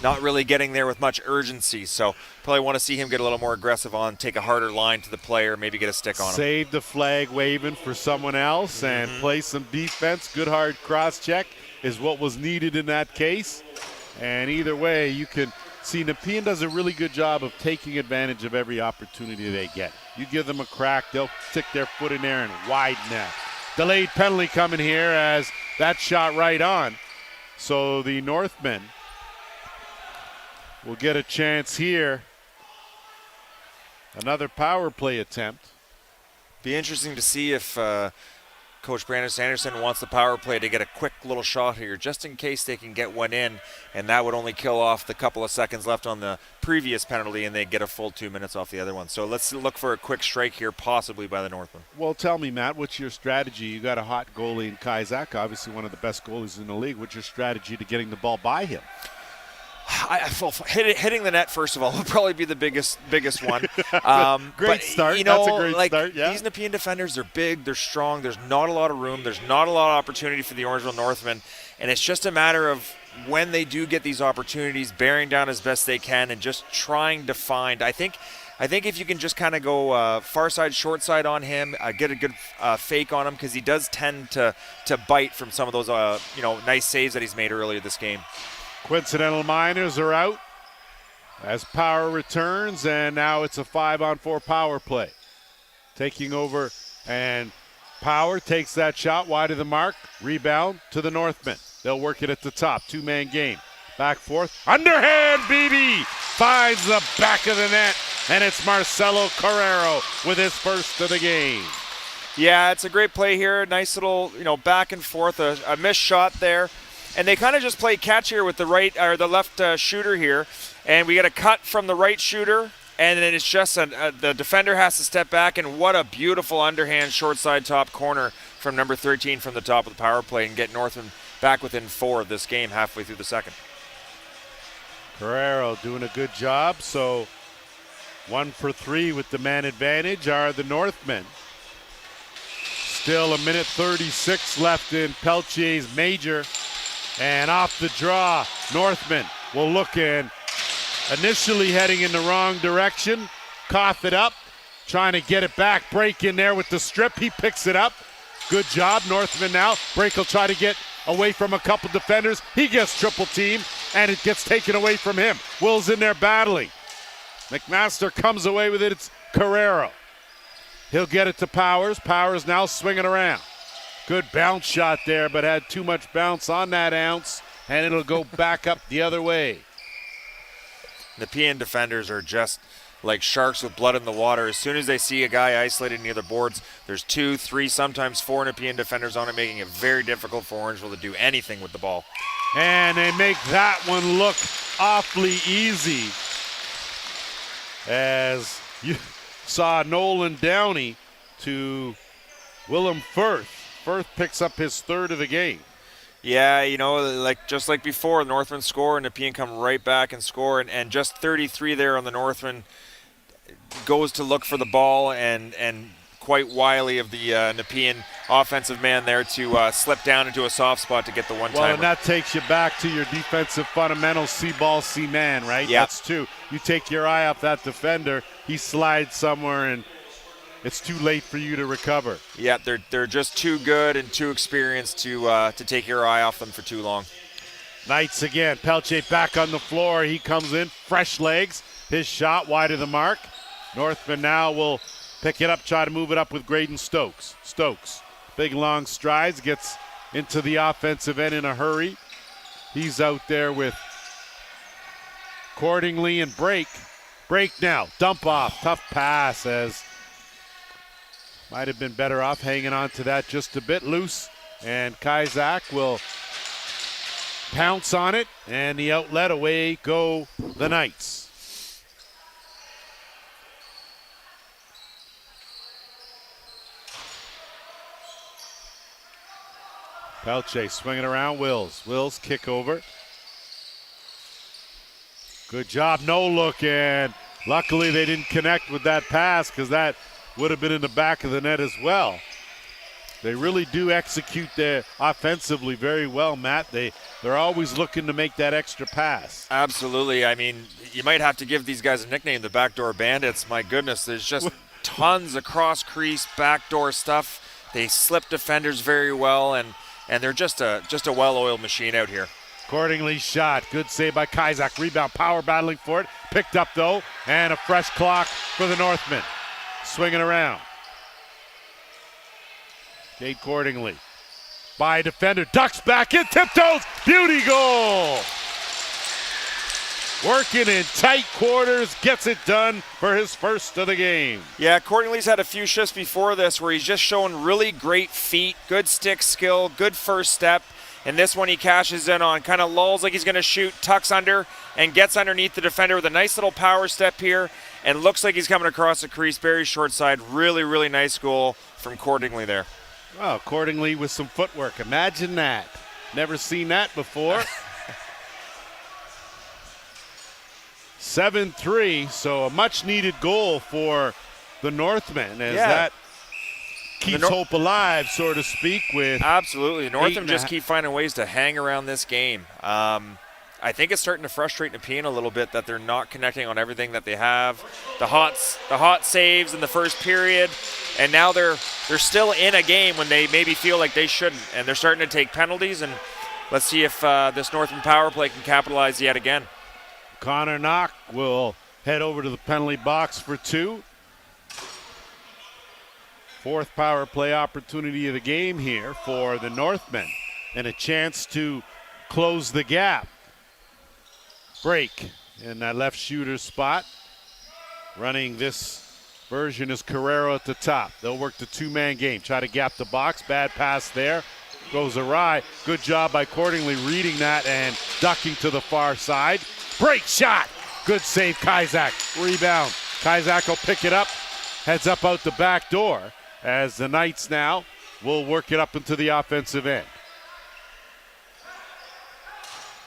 not really getting there with much urgency. So probably want to see him get a little more aggressive on, take a harder line to the player, maybe get a stick on him. Save the flag waving for someone else and play some defense. Good hard cross check is what was needed in that case. And either way, you can see Nepean does a really good job of taking advantage of every opportunity they get. You give them a crack, they'll stick their foot in there and widen that. Delayed penalty coming here as that shot right on. So the Northmen will get a chance here. Another power play attempt. Be interesting to see if Coach Brandon Sanderson wants the power play to get a quick little shot here just in case they can get one in, and that would only kill off the couple of seconds left on the previous penalty and they get a full 2 minutes off the other one. So let's look for a quick strike here, possibly by the Northmen. Well, tell me, Matt, what's your strategy? You got a hot goalie in Kaisak, obviously one of the best goalies in the league. What's your strategy to getting the ball by him? Hitting the net, first of all, will probably be the biggest one. Great start. That's a great start, yeah. These Nepean defenders, they're big, they're strong, there's not a lot of room, there's not a lot of opportunity for the Orangeville Northmen, and it's just a matter of when they do get these opportunities, bearing down as best they can and just trying to find. I think I think if you can just kind of go far side, short side on him, get a good fake on him, because he does tend to bite from some of those nice saves that he's made earlier this game. Coincidental Miners are out as Power returns, and now it's a 5-on-4 power play. Taking over, and Power takes that shot wide of the mark. Rebound to the Northmen. They'll work it at the top. Two-man game. Back forth. Underhand, BB finds the back of the net, and it's Marcelo Carrero with his first of the game. Yeah, it's a great play here. Nice little, back and forth, a missed shot there. And they kind of just play catch here with the right or the left shooter here. And we get a cut from the right shooter, and then it's just the defender has to step back, and what a beautiful underhand short side top corner from number 13 from the top of the power play, and get Northman back within 4 of this game halfway through the second. Carrero doing a good job. So 1 for 3 with the man advantage are the Northmen. Still a minute 36 left in Peltier's major. And off the draw, Northmen will look in. Initially heading in the wrong direction. Cough it up. Trying to get it back. Break in there with the strip. He picks it up. Good job, Northman now. Break will try to get away from a couple defenders. He gets triple teamed, and it gets taken away from him. Will's in there battling. McMaster comes away with it. It's Carrero. He'll get it to Powers. Powers now swinging around. Good bounce shot there, but had too much bounce on that ounce, and it'll go back up the other way. Nepean defenders are just like sharks with blood in the water. As soon as they see a guy isolated near the boards, there's 2, 3, sometimes 4 Nepean defenders on it, making it very difficult for Orangeville to do anything with the ball. And they make that one look awfully easy, as you saw Nolan Downey to Willem Firth. Firth picks up his 3rd of the game. Yeah, just like before, Northman score and Nepean come right back and score, and just 33 there on the Northman goes to look for the ball, and quite wily of the Nepean offensive man there to slip down into a soft spot to get the one-timer. Well, and that takes you back to your defensive fundamentals, see ball, see man, right? Yep. That's 2. You take your eye off that defender, he slides somewhere, and it's too late for you to recover. Yeah, they're just too good and too experienced to take your eye off them for too long. Knights again. Pelche back on the floor. He comes in, fresh legs. His shot wide of the mark. Northman now will pick it up, try to move it up with Graydon Stokes. Stokes, big long strides, gets into the offensive end in a hurry. He's out there with Cordingley and Break. Break now, dump off, tough pass, as might have been better off hanging on to that just a bit loose. And Kazak will pounce on it, and the outlet, away go the Knights. Pelche swinging around Wills. Wills kick over. Good job, no look, and luckily they didn't connect with that pass, because that would have been in the back of the net as well. They really do execute their offensively very well, Matt. They're always looking to make that extra pass. Absolutely. I mean, you might have to give these guys a nickname, the Backdoor Bandits. My goodness, there's just tons of cross-crease, backdoor stuff. They slip defenders very well, and they're just a well-oiled machine out here. Accordingly shot. Good save by Kazak. Rebound, Power battling for it. Picked up, though, and a fresh clock for the Northmen. Swinging around. Jade Cordingley by a defender. Ducks back in, tiptoes. Beauty goal. Working in tight quarters. Gets it done for his first of the game. Yeah, Cordingley's had a few shifts before this where he's just showing really great feet, good stick skill, good first step. And this one he cashes in on, kind of lulls like he's going to shoot, tucks under, and gets underneath the defender with a nice little power step here, and looks like he's coming across the crease, very short side. Really, really nice goal from Cordingley there. Well, Cordingley with some footwork. Imagine that. Never seen that before. 7-3, so a much-needed goal for the Northmen, as that keeps hope alive, so to speak. With absolutely, Northern just keep finding ways to hang around this game. I think it's starting to frustrate Nepean a little bit that they're not connecting on everything that they have. The hot saves in the first period, and now they're still in a game when they maybe feel like they shouldn't, and they're starting to take penalties. And let's see if this Northern power play can capitalize yet again. Connor Knock will head over to the penalty box for 2. 4th power play opportunity of the game here for the Northmen, and a chance to close the gap. Break in that left shooter spot. Running this version is Carrero at the top. They'll work the 2-man game. Try to gap the box. Bad pass there. Goes awry. Good job by Cordingley reading that and ducking to the far side. Break shot. Good save, Kazak. Rebound. Kazak will pick it up. Heads up out the back door as the Knights now will work it up into the offensive end.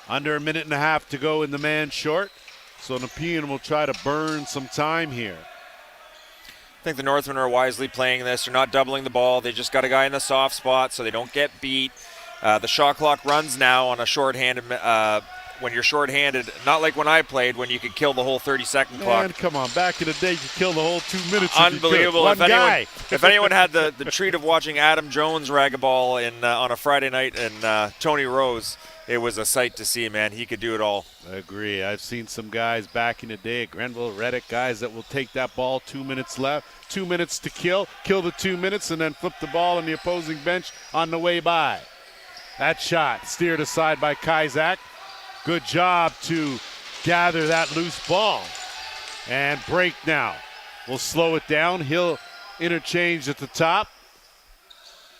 Under a minute and a half to go in the man short. So Nepean will try to burn some time here. I think the Northmen are wisely playing this. They're not doubling the ball. They just got a guy in the soft spot so they don't get beat. The shot clock runs now on a shorthanded. When you're shorthanded, not like when I played when you could kill the whole 30-second clock. Man, come on. Back in the day, you could kill the whole 2 minutes. Unbelievable. If If anyone had the treat of watching Adam Jones rag a ball on a Friday night and Tony Rose, it was a sight to see, man. He could do it all. I agree. I've seen some guys back in the day at Grenville, Reddick, guys that will take that ball, 2 minutes left, 2 minutes to kill the 2 minutes, and then flip the ball on the opposing bench on the way by. That shot steered aside by Kazak. Good job to gather that loose ball. And break now. We'll slow it down. He'll interchange at the top.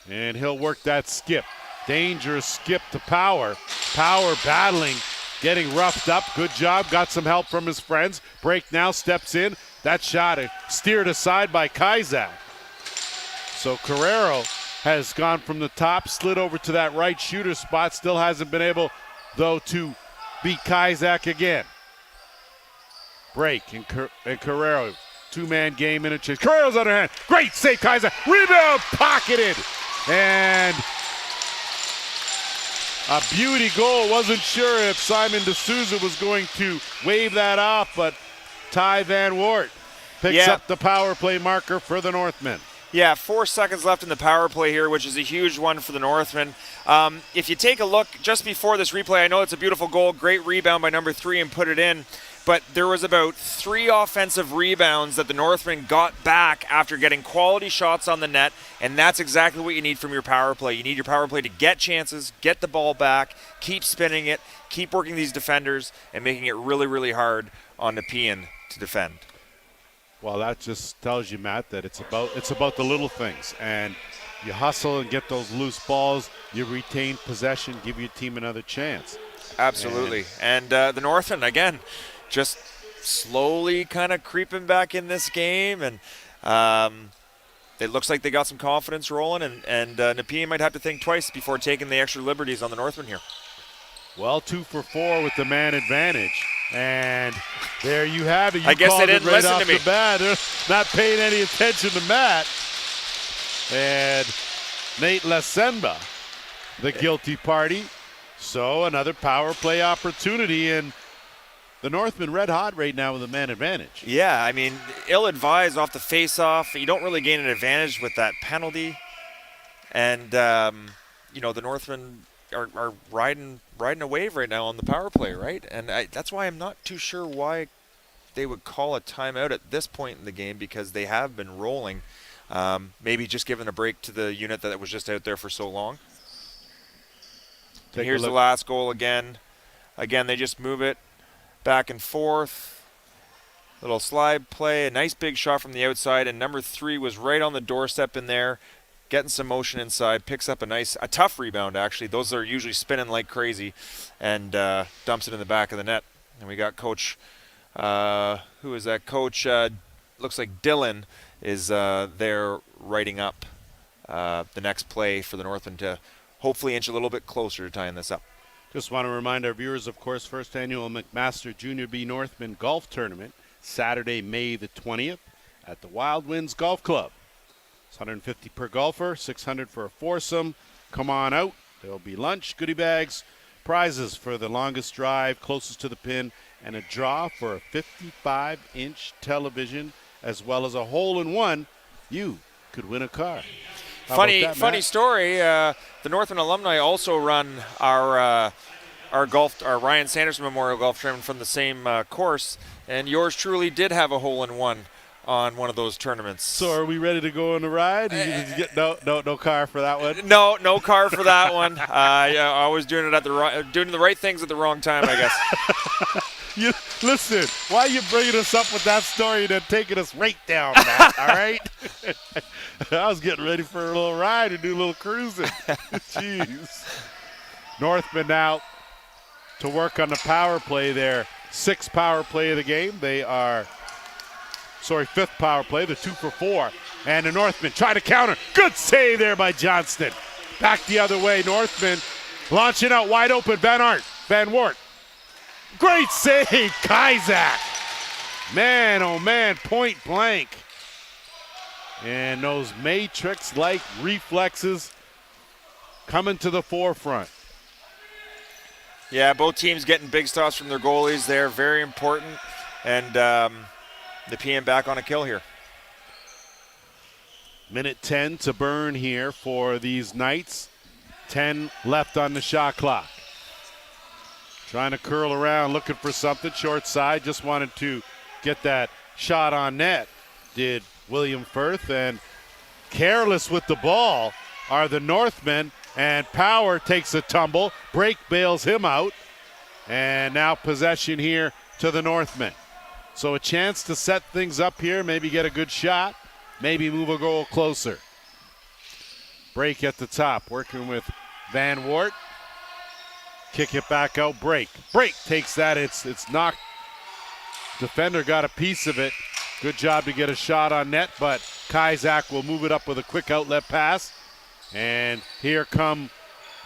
And he'll work that skip. Dangerous skip to Power. Power battling, getting roughed up. Good job. Got some help from his friends. Break now, steps in. That shot steered aside by Kazak. So Carrero has gone from the top, slid over to that right shooter spot. Still hasn't been able, though, to beat Kazak again. Break and Carrero. 2-man game interchange. Carrero's underhand. Great save, Kazak. Rebound, pocketed. And a beauty goal. Wasn't sure if Simon D'Souza was going to wave that off, but Ty Van Wart picks up the power play marker for the Northmen. Yeah, 4 seconds left in the power play here, which is a huge one for the Northmen. If you take a look just before this replay, I know it's a beautiful goal, great rebound by number 3 and put it in, but there was about 3 offensive rebounds that the Northmen got back after getting quality shots on the net, and that's exactly what you need from your power play. You need your power play to get chances, get the ball back, keep spinning it, keep working these defenders, and making it really, really hard on Nepean to defend. Well, that just tells you, Matt, that it's about the little things, and you hustle and get those loose balls. You retain possession, give your team another chance. Absolutely, and the Northmen again, just slowly kind of creeping back in this game, and it looks like they got some confidence rolling, and Nepean might have to think twice before taking the extra liberties on the Northmen here. Well, 2 for 4 with the man advantage. And there you have it. I guess they didn't listen to me. The bat. They're not paying any attention to Matt. And Nate Lasenba, the guilty party. So another power play opportunity. And the Northmen red hot right now with a man advantage. Yeah, I mean, ill-advised off the face-off. You don't really gain an advantage with that penalty. And, the Northmen are riding a wave right now on the power play, right? And that's why I'm not too sure why they would call a timeout at this point in the game, because they have been rolling. Maybe just giving a break to the unit that was just out there for so long. Here's the last goal again. Again, they just move it back and forth. Little slide play, a nice big shot from the outside, and number 3 was right on the doorstep in there. Getting some motion inside, picks up a tough rebound, actually. Those are usually spinning like crazy, and dumps it in the back of the net. And we got Coach, who is that? Coach, looks like Dylan is there writing up the next play for the Northmen to hopefully inch a little bit closer to tying this up. Just want to remind our viewers, of course, first annual McMaster Junior B Northman Golf Tournament, Saturday, May the 20th at the Wild Winds Golf Club. It's $150 per golfer, $600 for a foursome. Come on out. There'll be lunch, goodie bags, prizes for the longest drive, closest to the pin, and a draw for a 55-inch television, as well as a hole-in-one. You could win a car. How Funny about that, Matt? story. The Northman alumni also run our Ryan Sanderson Memorial Golf Tournament from the same course, and yours truly did have a hole-in-one on one of those tournaments. So are we ready to go on the ride? Did you get no car for that one? No car for that one. I was doing it doing the right things at the wrong time, I guess. Listen, why are you bringing us up with that story and then taking us right down, Matt, all right? I was getting ready for a little ride and do a little cruising. Jeez. Northmen now to work on the power play there. 6th power play of the game. They are, 5th power play. They're 2 for 4. And the Northmen try to counter. Good save there by Johnston. Back the other way. Northmen launching out wide open. Van Wart. Great save, Kizak. Man, oh man, point blank. And those Matrix-like reflexes coming to the forefront. Yeah, both teams getting big stops from their goalies there. Very important. And Nepean back on a kill here. Minute 10 to burn here for these Knights. 10 left on the shot clock. Trying to curl around, looking for something. Short side, just wanted to get that shot on net, did William Firth. And careless with the ball are the Northmen, and Power takes a tumble. Break bails him out. And now possession here to the Northmen. So a chance to set things up here, maybe get a good shot, maybe move a goal closer. Break at the top, working with Van Wart. Kick it back out, Break takes that, it's knocked. Defender got a piece of it. Good job to get a shot on net, but Kizak will move it up with a quick outlet pass. And here come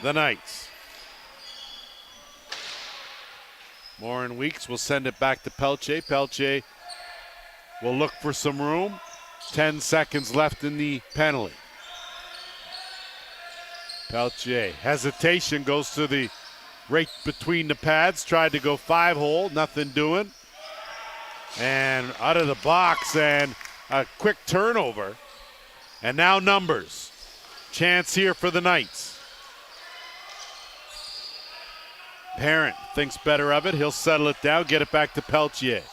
the Knights. Lauren Weeks will send it back to Pelche. Pelche will look for some room. 10 seconds left in the penalty. Pelche, hesitation, goes to the right between the pads, tried to go 5-hole, nothing doing. And out of the box, and a quick turnover. And now numbers. Chance here for the Knights. Parent thinks better of it. He'll settle it down, get it back to Peltier.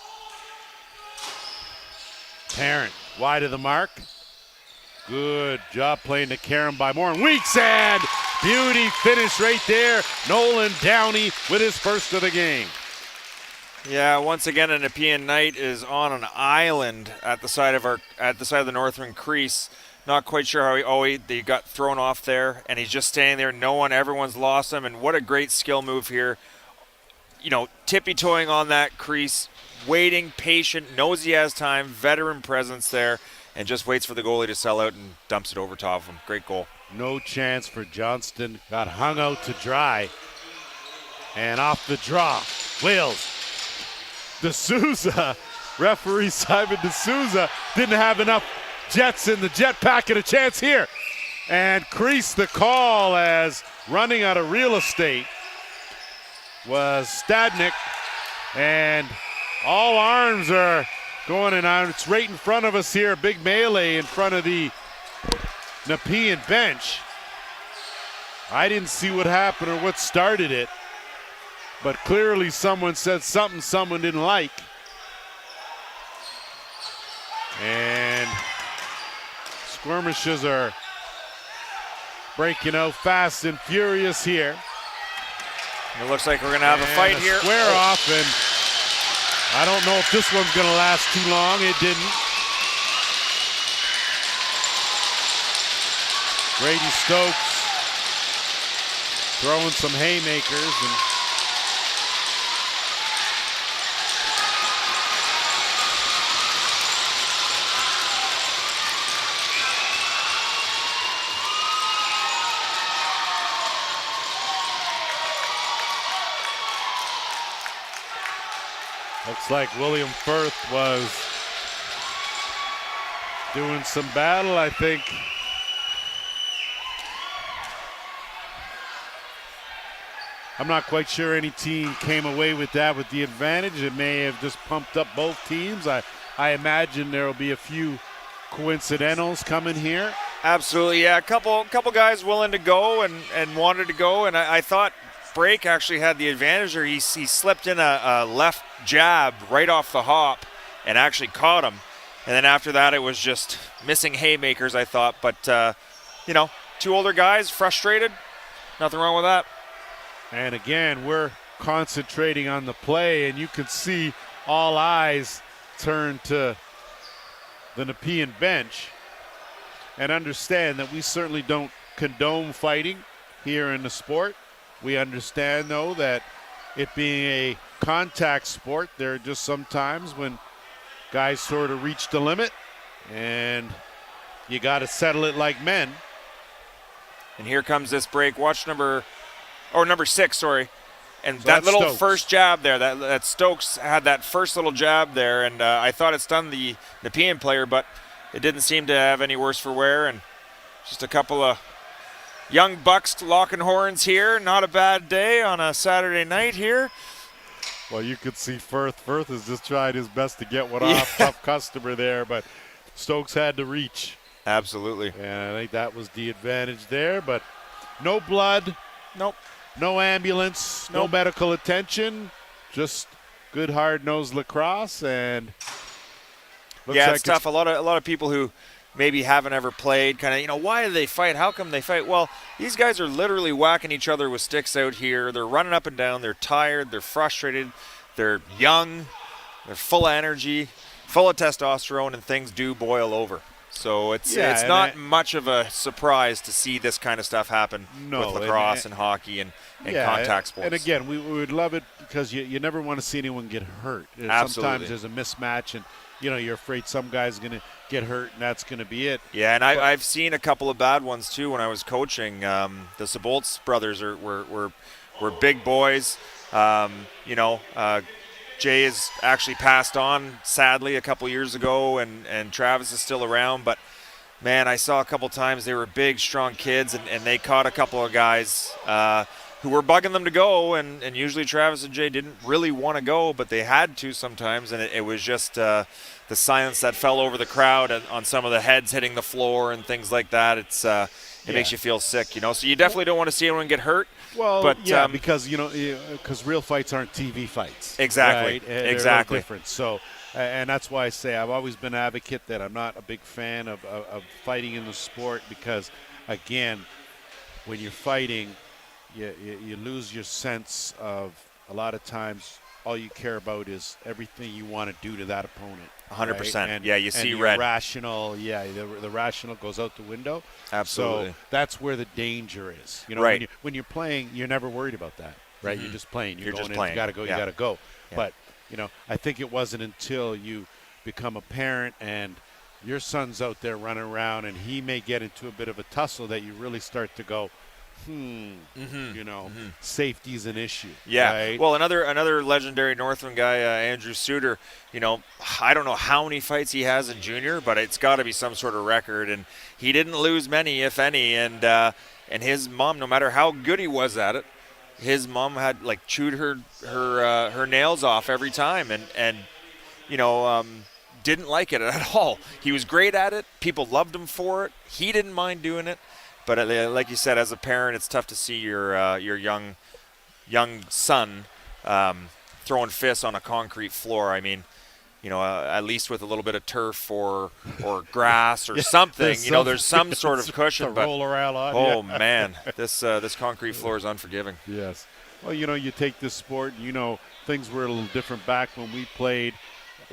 Parent wide of the mark. Good job playing to Karen by Moore. Weeks, and beauty finish right there. Nolan Downey with his first of the game. Yeah, once again, a Nepean Knight is on an island at the side of the Northman crease. Not quite sure how he got thrown off there, and he's just standing there. Everyone's lost him, and what a great skill move here. Tippy-toeing on that crease, waiting, patient, knows he has time, veteran presence there, and just waits for the goalie to sell out and dumps it over top of him. Great goal. No chance for Johnston. Got hung out to dry. And off the draw, Wales. D'Souza, referee Simon D'Souza didn't have enough jets in the jet packet. A chance here. And creased the call as running out of real estate was Stadnick. And all arms are going in on. It's right in front of us here. Big melee in front of the Nepean bench. I didn't see what happened or what started it, but clearly someone said something someone didn't like. And skirmishes are breaking out fast and furious here. It looks like we're going to have a fight here. Square off, and I don't know if this one's going to last too long. It didn't. Brady Stokes throwing some haymakers, and looks like William Firth was doing some battle, I think. I'm not quite sure any team came away with that with the advantage. It may have just pumped up both teams. I imagine there will be a few coincidentals coming here. Absolutely, yeah. A couple guys willing to go and wanted to go, and I thought Brake actually had the advantage there. He slipped in a left jab right off the hop and actually caught him. And then after that, it was just missing haymakers, I thought. But, two older guys, frustrated. Nothing wrong with that. And again, we're concentrating on the play, and you can see all eyes turn to the Nepean bench and understand that we certainly don't condone fighting here in the sport. We understand, though, that it being a contact sport, there are just some times when guys sort of reach the limit, and you got to settle it like men. And here comes this break. Watch number 6, sorry. And So that that's little Stokes. first jab there, that Stokes had that first little jab there, and I thought it stunned the Nepean player, but it didn't seem to have any worse for wear, and just a couple of young bucks locking horns here. Not a bad day on a Saturday night here. Well, you could see Firth has just tried his best to get one off. Tough customer there, but Stokes had to reach. Absolutely. And I think that was the advantage there, but no blood. Nope. No ambulance, no Nope. medical attention, just good hard-nosed lacrosse, and looks Yeah, like it's tough. A lot of people who maybe haven't ever played kind of, why do they fight? How come they fight? Well, these guys are literally whacking each other with sticks out here. They're running up and down. They're tired. They're frustrated. They're young. They're full of energy, full of testosterone, and things do boil over. So it's not much of a surprise to see this kind of stuff happen with lacrosse and hockey and contact sports. And again, we would love it because you never want to see anyone get hurt. Absolutely. Sometimes there's a mismatch, and you're afraid some guy's going to get hurt, and that's going to be it. Yeah, and I've seen a couple of bad ones too when I was coaching. The Sabolts brothers were big boys. Jay has actually passed on, sadly, a couple years ago, and Travis is still around. But, man, I saw a couple times they were big, strong kids, and they caught a couple of guys who were bugging them to go. And usually Travis and Jay didn't really want to go, but they had to sometimes. And it was just the silence that fell over the crowd on some of the heads hitting the floor and things like that. It makes you feel sick, So you definitely don't want to see anyone get hurt. Well, but, because real fights aren't TV fights. Exactly, right? They're exactly. different. So, and that's why I say I've always been an advocate that I'm not a big fan of fighting in the sport because, again, when you're fighting, you lose your sense of a lot of times all you care about is everything you want to do to that opponent. 100%. Right? You see red. Rational, the rational goes out the window. Absolutely. So that's where the danger is. Right. When you're playing, you're never worried about that, right? Mm-hmm. You're just playing. You're just going playing. In, you got to go, Yeah. you got to go. Yeah. But, I think it wasn't until you become a parent and your son's out there running around and he may get into a bit of a tussle that you really start to go, safety's an issue. Yeah. Right? Well, another legendary Northland guy, Andrew Suter, I don't know how many fights he has in junior, but it's got to be some sort of record. And he didn't lose many, if any. And his mom, no matter how good he was at it, his mom had chewed her nails off every time, and didn't like it at all. He was great at it. People loved him for it. He didn't mind doing it. But like you said, as a parent, it's tough to see your young son throwing fists on a concrete floor. I mean, at least with a little bit of turf or grass or something. There's some sort of cushion. But roll around on. Man, this concrete floor is unforgiving. Yes. Well, you take this sport. Things were a little different back when we played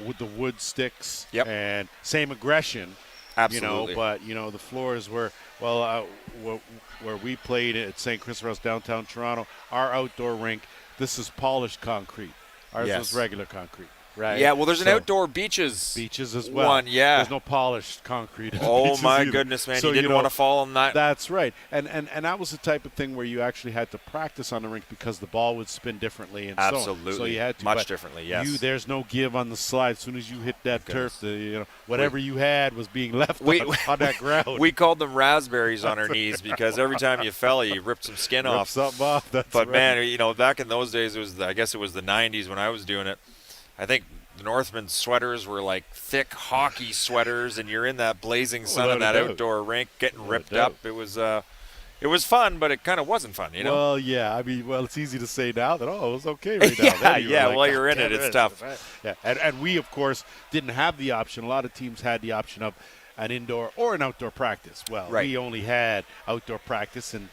with the wood sticks. Yep. And same aggression. Absolutely. But the floors were where we played at St. Christopher's downtown Toronto. Our outdoor rink. This is polished concrete. Ours was regular concrete. right? Yeah, well, there's an outdoor beaches as well. One, yeah. There's no polished concrete. Oh my either. goodness, man! So, you didn't want to fall on that. That's right, and that was the type of thing where you actually had to practice on the rink because the ball would spin differently and Absolutely. so you had to much differently. Yes. There's no give on the slide. As soon as you hit that turf, whatever you had was being left on that ground. We called them raspberries on our knees because every time you fell, you ripped some skin off. Something off. That's but right. man, back in those days, I guess it was the 90s when I was doing it. I think the Northmen sweaters were like thick hockey sweaters, and you're in that blazing sun in that outdoor rink getting ripped up. It was fun, but it kind of wasn't fun, Well, yeah. It's easy to say now that, it was okay right now. While you're in it, it's tough. Yeah, and we, of course, didn't have the option. A lot of teams had the option of an indoor or an outdoor practice. Well, we only had outdoor practice and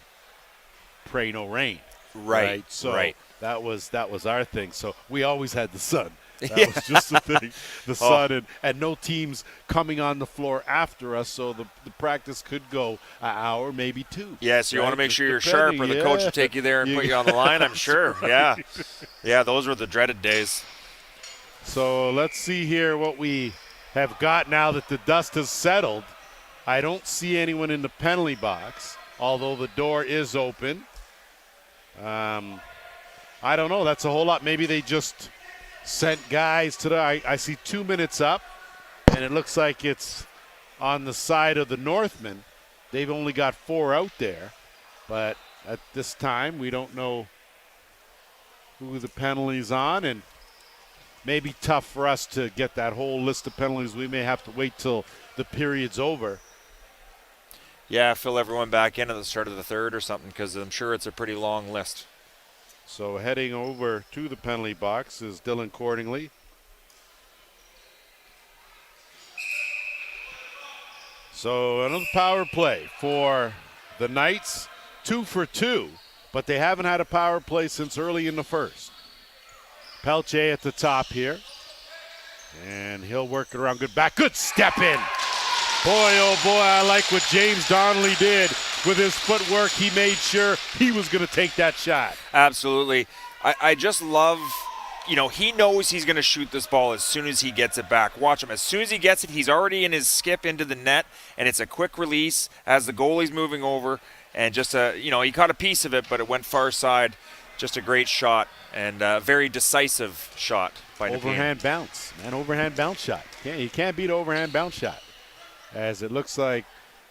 pray no rain. Right. So that was our thing. So we always had the sun. That was just the thing, the sun, and no teams coming on the floor after us, so the practice could go an hour, maybe two. Yeah, so you want to make sure you're sharp, or the coach will take you there and put you on the line, I'm sure. Yeah. Yeah, those were the dreaded days. So let's see here what we have got now that the dust has settled. I don't see anyone in the penalty box, although the door is open. I don't know. That's a whole lot. Maybe they just sent guys to I see 2 minutes up, and it looks like it's on the side of the Northmen. They've only got 4 out there, but at this time we don't know who the penalty's on, and maybe tough for us to get that whole list of penalties. We may have to wait till the period's over. Yeah, fill everyone back in at the start of the third or something, because I'm sure it's a pretty long list. So heading over to the penalty box is Dylan Cordingley. So another power play for the Knights, 2 for 2, but they haven't had a power play since early in the first. Pelche at the top here, and he'll work it around. Good back, good step in. Boy, oh boy, I like what James Donnelly did with his footwork. He made sure he was going to take that shot. Absolutely. I just love, he knows he's going to shoot this ball as soon as he gets it back. Watch him. As soon as he gets it, he's already in his skip into the net, and it's a quick release as the goalie's moving over. And just, he caught a piece of it, but it went far side. Just a great shot, and a very decisive shot by Nepean. Overhand bounce, man, overhand bounce shot. You can't beat an overhand bounce shot. As it looks like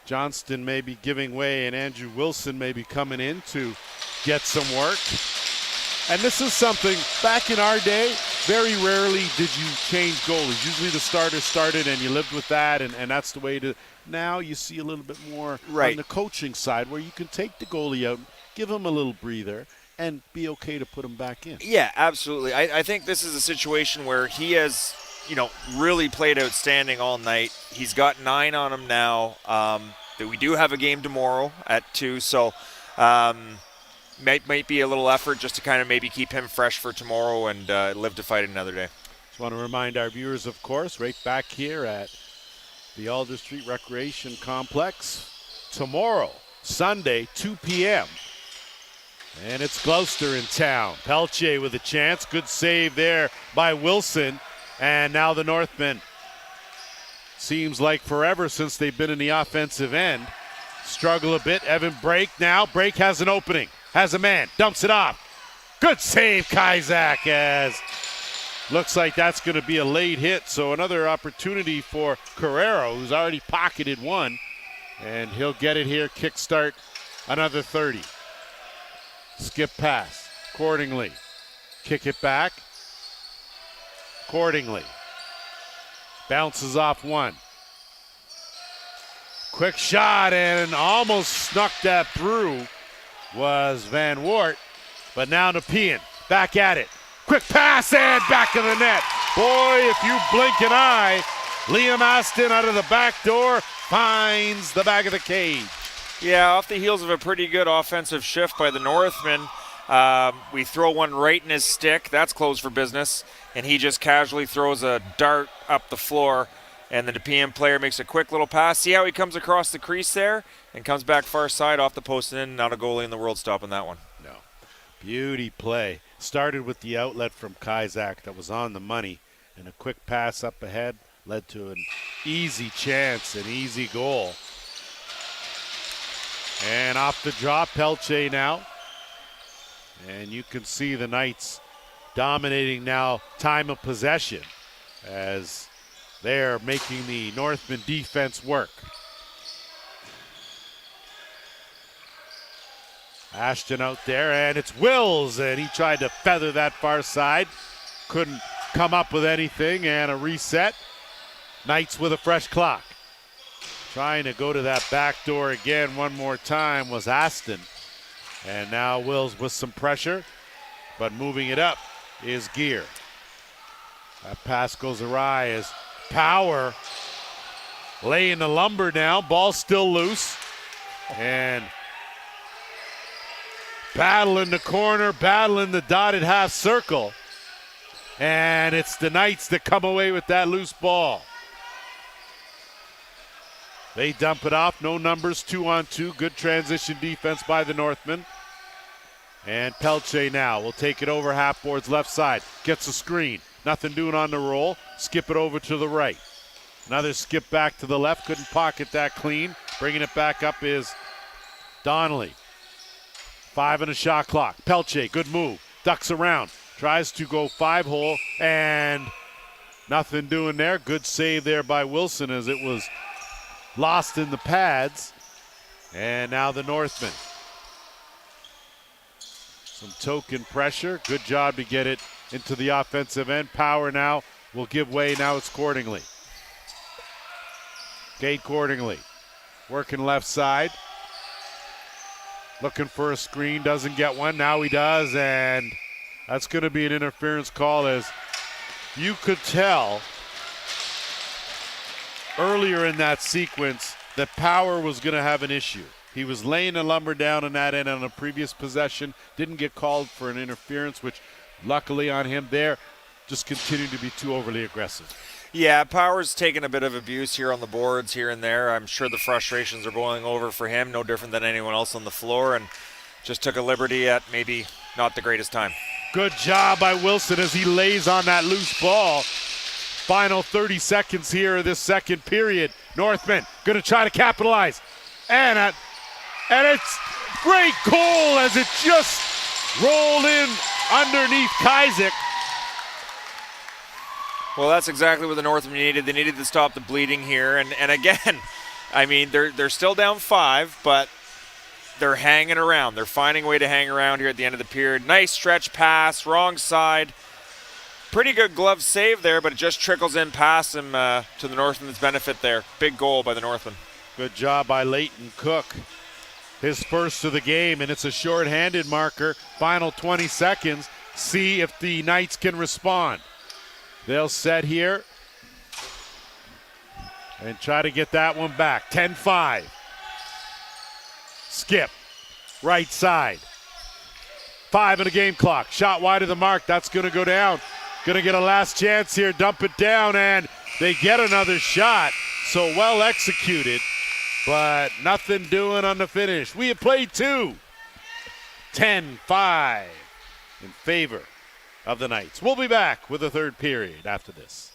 Johnston may be giving way and Andrew Wilson may be coming in to get some work. And this is something, back in our day, very rarely did you change goalies. Usually the starter started and you lived with that, and that's the way to. Now you see a little bit more on the coaching side where you can take the goalie out, give him a little breather, and be okay to put him back in. Yeah, absolutely. I think this is a situation where he has really played outstanding all night. He's got 9 on him now. We do have a game tomorrow at 2, so might be a little effort just to kind of maybe keep him fresh for tomorrow and live to fight another day. Just want to remind our viewers, of course, right back here at the Alder Street Recreation Complex tomorrow, Sunday, 2 p.m. And it's Gloucester in town. Pelche with a chance. Good save there by Wilson. And now the Northmen, seems like forever since they've been in the offensive end, struggle a bit. Evan Brake now. Brake has an opening. Has a man. Dumps it off. Good save, Kazak, as looks like that's going to be a late hit. So another opportunity for Carrero, who's already pocketed one. And he'll get it here. Kickstart another 30. Skip pass. Cordingley. Kick it back. Cordingley. Bounces off one. Quick shot and almost snuck that through was Van Wart. But now Nepean back at it. Quick pass and back of the net. Boy, if you blink an eye, Liam Aston out of the back door finds the back of the cage. Yeah, off the heels of a pretty good offensive shift by the Northmen. We throw one right in his stick. That's closed for business. And he just casually throws a dart up the floor. And the Nepean player makes a quick little pass. See how he comes across the crease there? And comes back far side off the post and in. Not a goalie in the world stopping that one. No. Beauty play. Started with the outlet from Kazak that was on the money. And a quick pass up ahead led to an easy chance, an easy goal. And off the drop, Pelche now. And you can see the Knights dominating now time of possession as they're making the Northmen defense work. Ashton out there, and it's Wills, and he tried to feather that far side. Couldn't come up with anything, and a reset. Knights with a fresh clock. Trying to go to that back door again one more time was Aston. And now Wills with some pressure, but moving it up is Gear. That pass goes awry as Power laying the lumber down. Ball still loose. And battling the corner, battling the dotted half circle. And it's the Knights that come away with that loose ball. They dump it off, no numbers, 2-on-2. Good transition defense by the Northmen. And Pelche now will take it over half boards left side. Gets a screen. Nothing doing on the roll. Skip it over to the right. Another skip back to the left. Couldn't pocket that clean. Bringing it back up is Donnelly. 5 on the shot clock. Pelche, good move. Ducks around. Tries to go 5-hole. And nothing doing there. Good save there by Wilson as it was lost in the pads. And now the Northmen. Some token pressure. Good job to get it into the offensive end. Power now will give way. Now it's Cordingley. Kate Cordingley working left side. Looking for a screen. Doesn't get one. Now he does. And that's going to be an interference call as you could tell earlier in that sequence that Power was going to have an issue. He was laying the lumber down on that end on a previous possession. Didn't get called for an interference, which luckily on him there, just continued to be too overly aggressive. Yeah, Power's taken a bit of abuse here on the boards here and there. I'm sure the frustrations are boiling over for him, no different than anyone else on the floor, and just took a liberty at maybe not the greatest time. Good job by Wilson as he lays on that loose ball. Final 30 seconds here of this second period. Northmen going to try to capitalize. And it's great goal as it just rolled in underneath Kaisick. Well, that's exactly what the Northmen needed. They needed to stop the bleeding here. And again, I mean, they're still down 5, but they're hanging around. They're finding a way to hang around here at the end of the period. Nice stretch pass, wrong side. Pretty good glove save there, but it just trickles in past him to the Northmen's benefit there. Big goal by the Northmen. Good job by Leighton Cook. His first of the game, and it's a short-handed marker. Final 20 seconds. See if the Knights can respond. They'll set here and try to get that one back. 10-5. Skip. Right side. 5 in the game clock. Shot wide of the mark. That's going to go down. Going to get a last chance here. Dump it down, and they get another shot. So well executed, but nothing doing on the finish. We have played 2. 10-5 in favor of the Knights. We'll be back with the third period after this.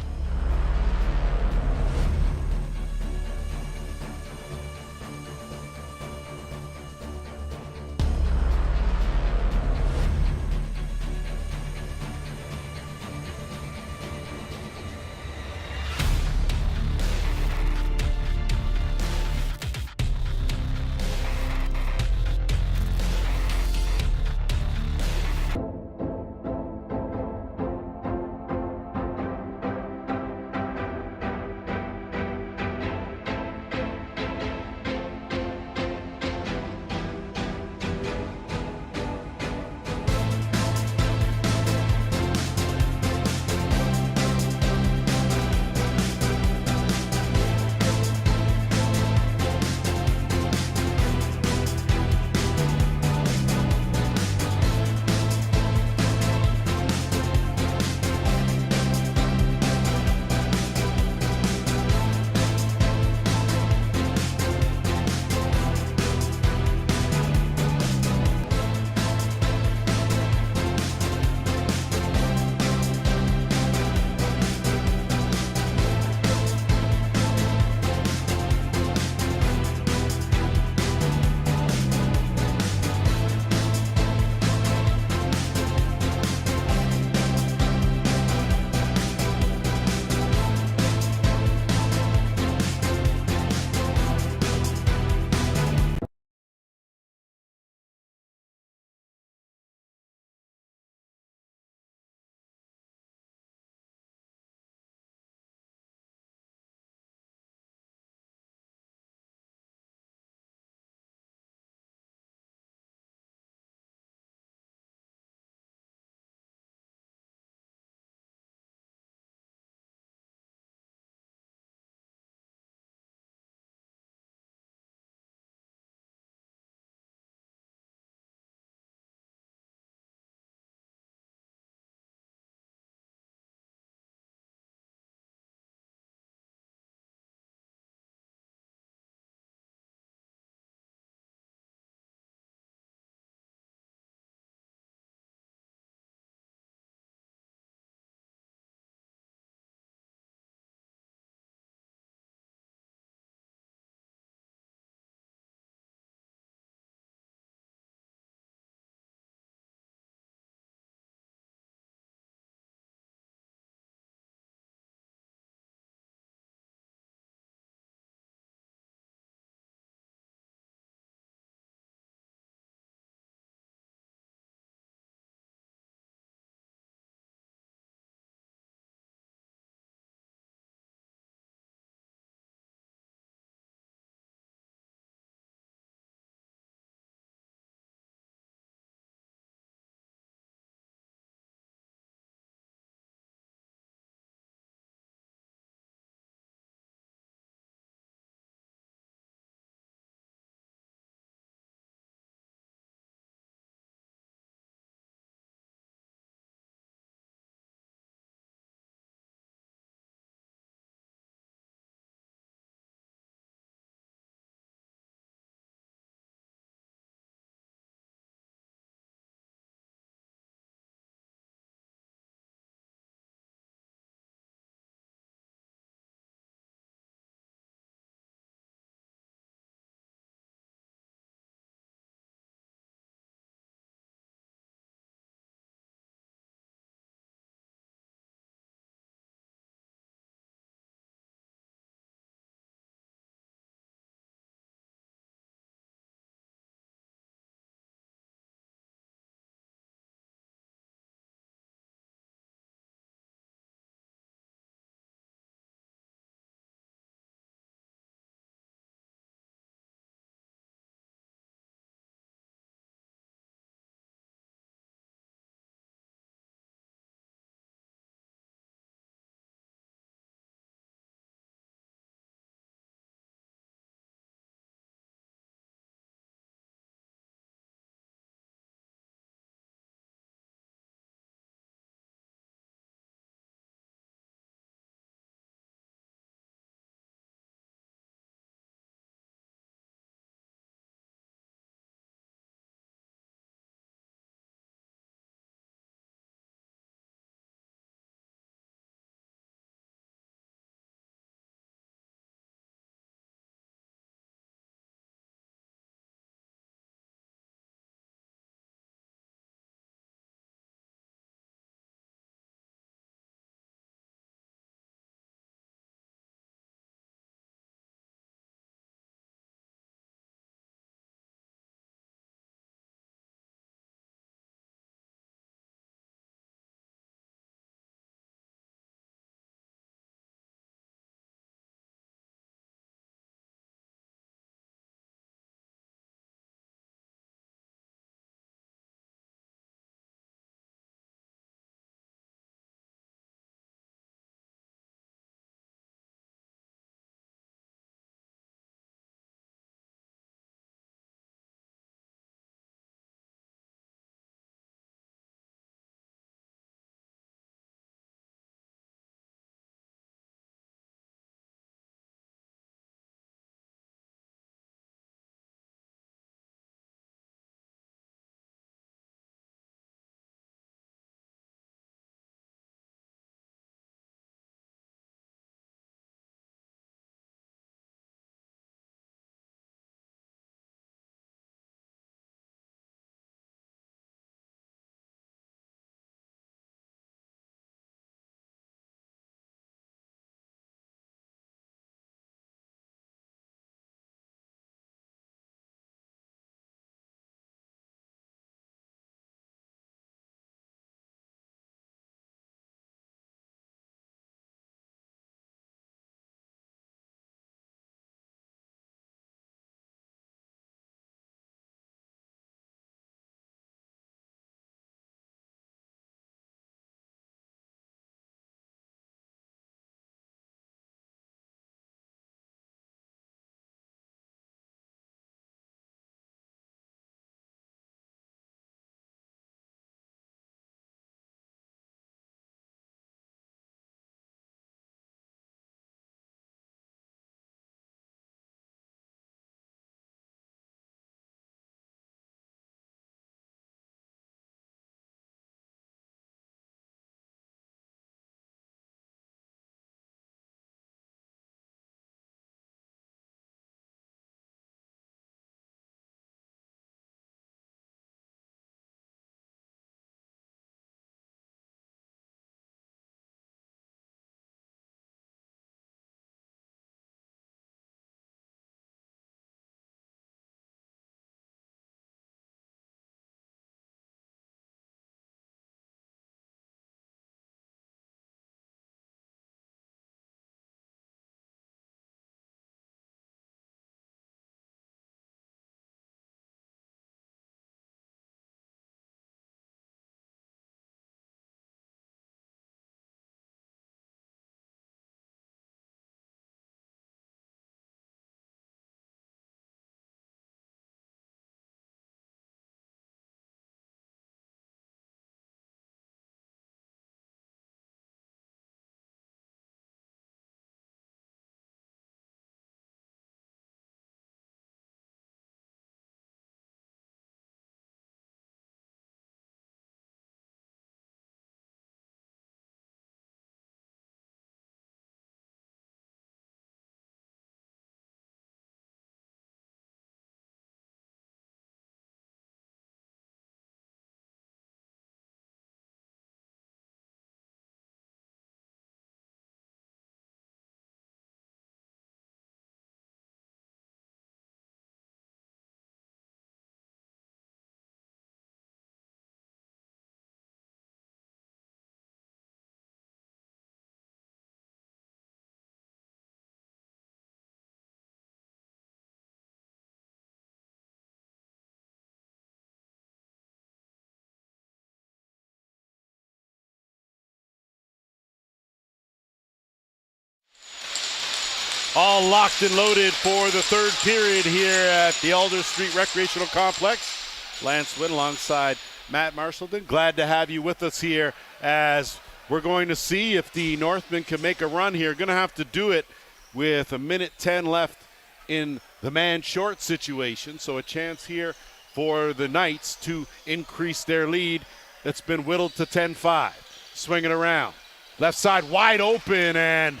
all locked and loaded for the third period here at the Alder Street Recreational Complex. Lance Witt alongside Matt Marshallton. Glad to have you with us here as we're going to see if the Northmen can make a run here. Going to have to do it with 1:10 left in the man short situation. So a chance here for the Knights to increase their lead that's been whittled to 10-5. Swing it around. Left side wide open and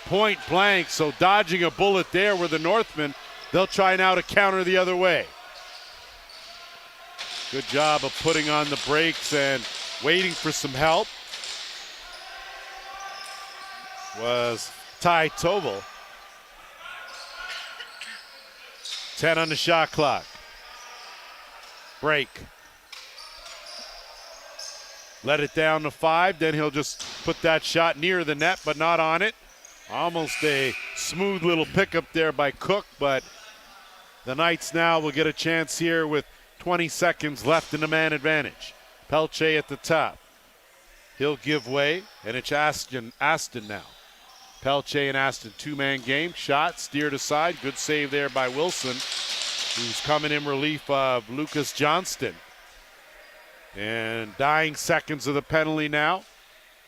point blank. So dodging a bullet there were the Northmen. They'll try now to counter the other way. Good job of putting on the brakes and waiting for some help. Was Ty Tobel. 10 on the shot clock. Break. Let it down to 5. Then he'll just put that shot near the net, but not on it. Almost a smooth little pickup there by Cook, but the Knights now will get a chance here with 20 seconds left in the man advantage. Pelche at the top. He'll give way, and it's Aston now. Pelche and Aston, two-man game. Shot, steered aside. Good save there by Wilson, who's coming in relief of Lucas Johnston. And dying seconds of the penalty now.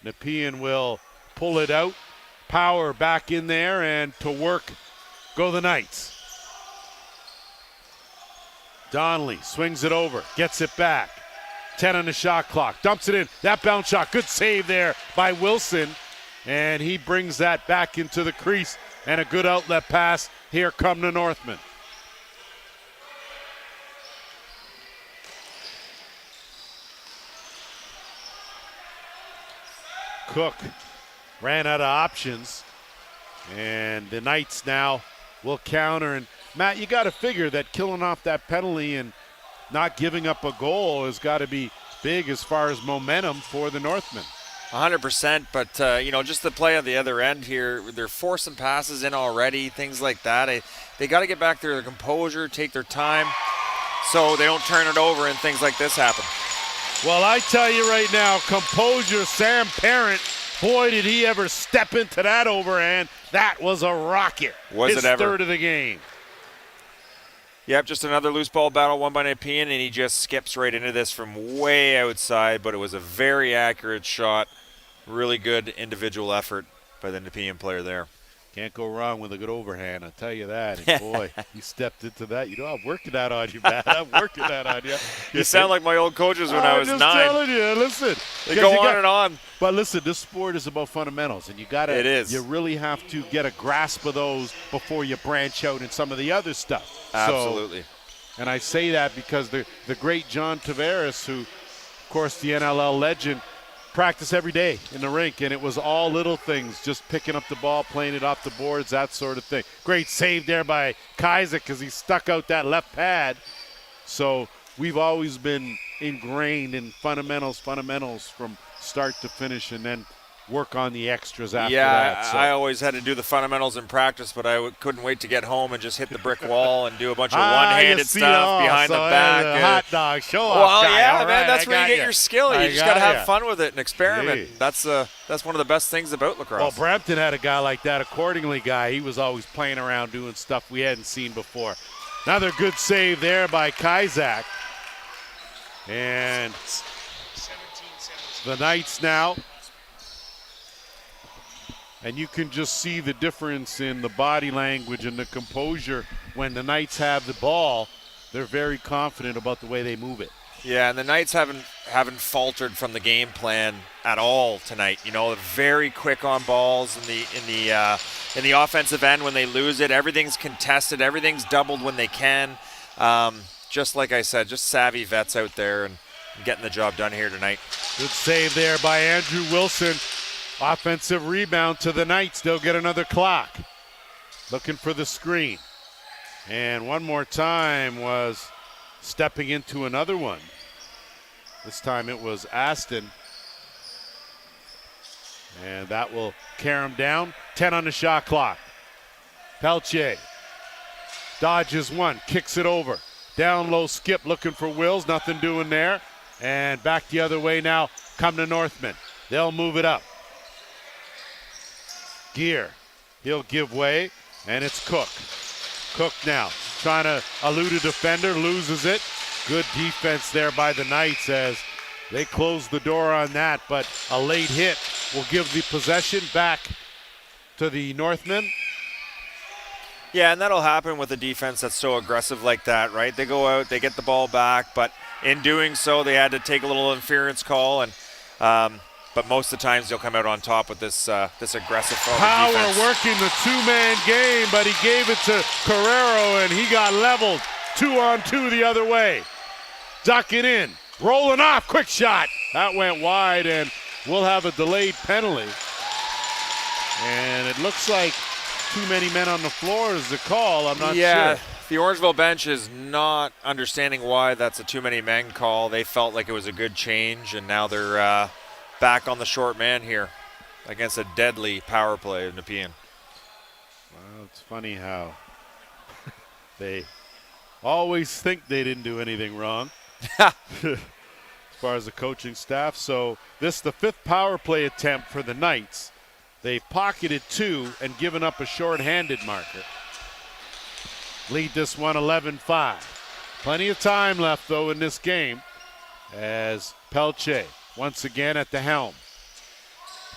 Nepean will pull it out. Power back in there, and to work go the Knights. Donnelly swings it over, gets it back. 10 on the shot clock, dumps it in. That bounce shot, good save there by Wilson. And he brings that back into the crease, and a good outlet pass. Here come the Northmen. Cook ran out of options, and the Knights now will counter. And Matt, you got to figure that killing off that penalty and not giving up a goal has got to be big as far as momentum for the Northmen. 100%, but just the play on the other end here, they're forcing passes in already, things like that. They got to get back to their composure, take their time, so they don't turn it over and things like this happen. Well, I tell you right now, composure, Sam Parent, boy, did he ever step into that overhand. That was a rocket. Was His it ever? third of the game. Yep, just another loose ball battle won by Nepean, and he just skips right into this from way outside, but it was a very accurate shot. Really good individual effort by the Nepean player there. Can't go wrong with a good overhand, I'll tell you that. And boy, he stepped into that. I'm working that on you, Matt. I'm working that on you. You sound like my old coaches when I was 9. I'm just telling you, listen. They go on and on. But listen, this sport is about fundamentals, and It is. You really have to get a grasp of those before you branch out in some of the other stuff. Absolutely. And I say that because the great John Tavares, who, of course, the NLL legend, practice every day in the rink, and it was all little things, just picking up the ball, playing it off the boards, that sort of thing. Great save there by Kaiser because he stuck out that left pad. So we've always been ingrained in fundamentals from start to finish, and then work on the extras after that. So. I always had to do the fundamentals in practice, but I couldn't wait to get home and just hit the brick wall and do a bunch of one-handed stuff behind the back. Hot dog, show off. Well, guy. yeah, All man, right, that's where you get your skill. You just got to have fun with it and experiment. Hey. That's one of the best things about lacrosse. Well, Brampton had a guy like that, accordingly guy. He was always playing around doing stuff we hadn't seen before. Another good save there by Kaisak. And the Knights now. And you can just see the difference in the body language and the composure when the Knights have the ball. They're very confident about the way they move it. Yeah, and the Knights haven't faltered from the game plan at all tonight. They're very quick on balls in the offensive end when they lose it. Everything's contested. Everything's doubled when they can. Just like I said, just savvy vets out there and getting the job done here tonight. Good save there by Andrew Wilson. Offensive rebound to the Knights. They'll get another clock. Looking for the screen. And one more time was stepping into another one. This time it was Aston. And that will carry him down. 10 on the shot clock. Pelche dodges one, kicks it over. Down low skip looking for Wills. Nothing doing there. And back the other way now come the Northmen. They'll move it up. Gear, he'll give way. And it's Cook. Cook now trying to elude a defender, loses it. Good defense there by the Knights as they close the door on that, but a late hit will give the possession back to the Northmen. Yeah, and that'll happen with a defense that's so aggressive like that, right? They go out, they get the ball back, but in doing so, they had to take a little interference call, and but most of the times they'll come out on top with this aggressive Power defense. working the two-man game, but he gave it to Carrero, and he got leveled 2-on-2 the other way. Ducking in, rolling off, quick shot. That went wide, and we'll have a delayed penalty. And it looks like too many men on the floor is the call. I'm not sure. The Orangeville bench is not understanding why that's a too many men call. They felt like it was a good change, and now they're back on the short man here against a deadly power play of Nepean. Well, it's funny how they always think they didn't do anything wrong as far as the coaching staff. So this is the 5th power play attempt for the Knights. They pocketed 2 and given up a short-handed marker. Lead this one 11-5. Plenty of time left, though, in this game as Pelche once again at the helm.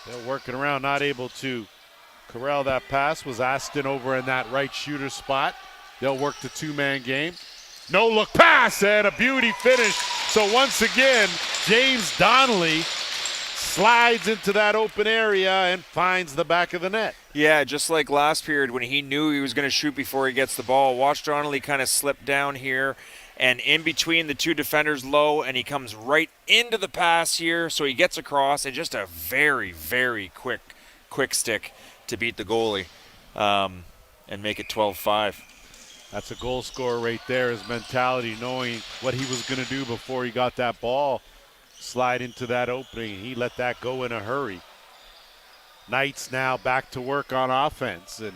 They're working around, not able to corral that pass. Was Aston over in that right shooter spot. They'll work the two-man game. No look pass and a beauty finish. So once again, James Donnelly slides into that open area and finds the back of the net. Yeah, just like last period when he knew he was going to shoot before he gets the ball. Watch Donnelly kind of slip down here and in between the two defenders low, and he comes right into the pass here, so he gets across, and just a very, very quick stick to beat the goalie and make it 12-5. That's a goal scorer right there, his mentality, knowing what he was going to do before he got that ball. Slide into that opening. He let that go in a hurry. Knights now back to work on offense, and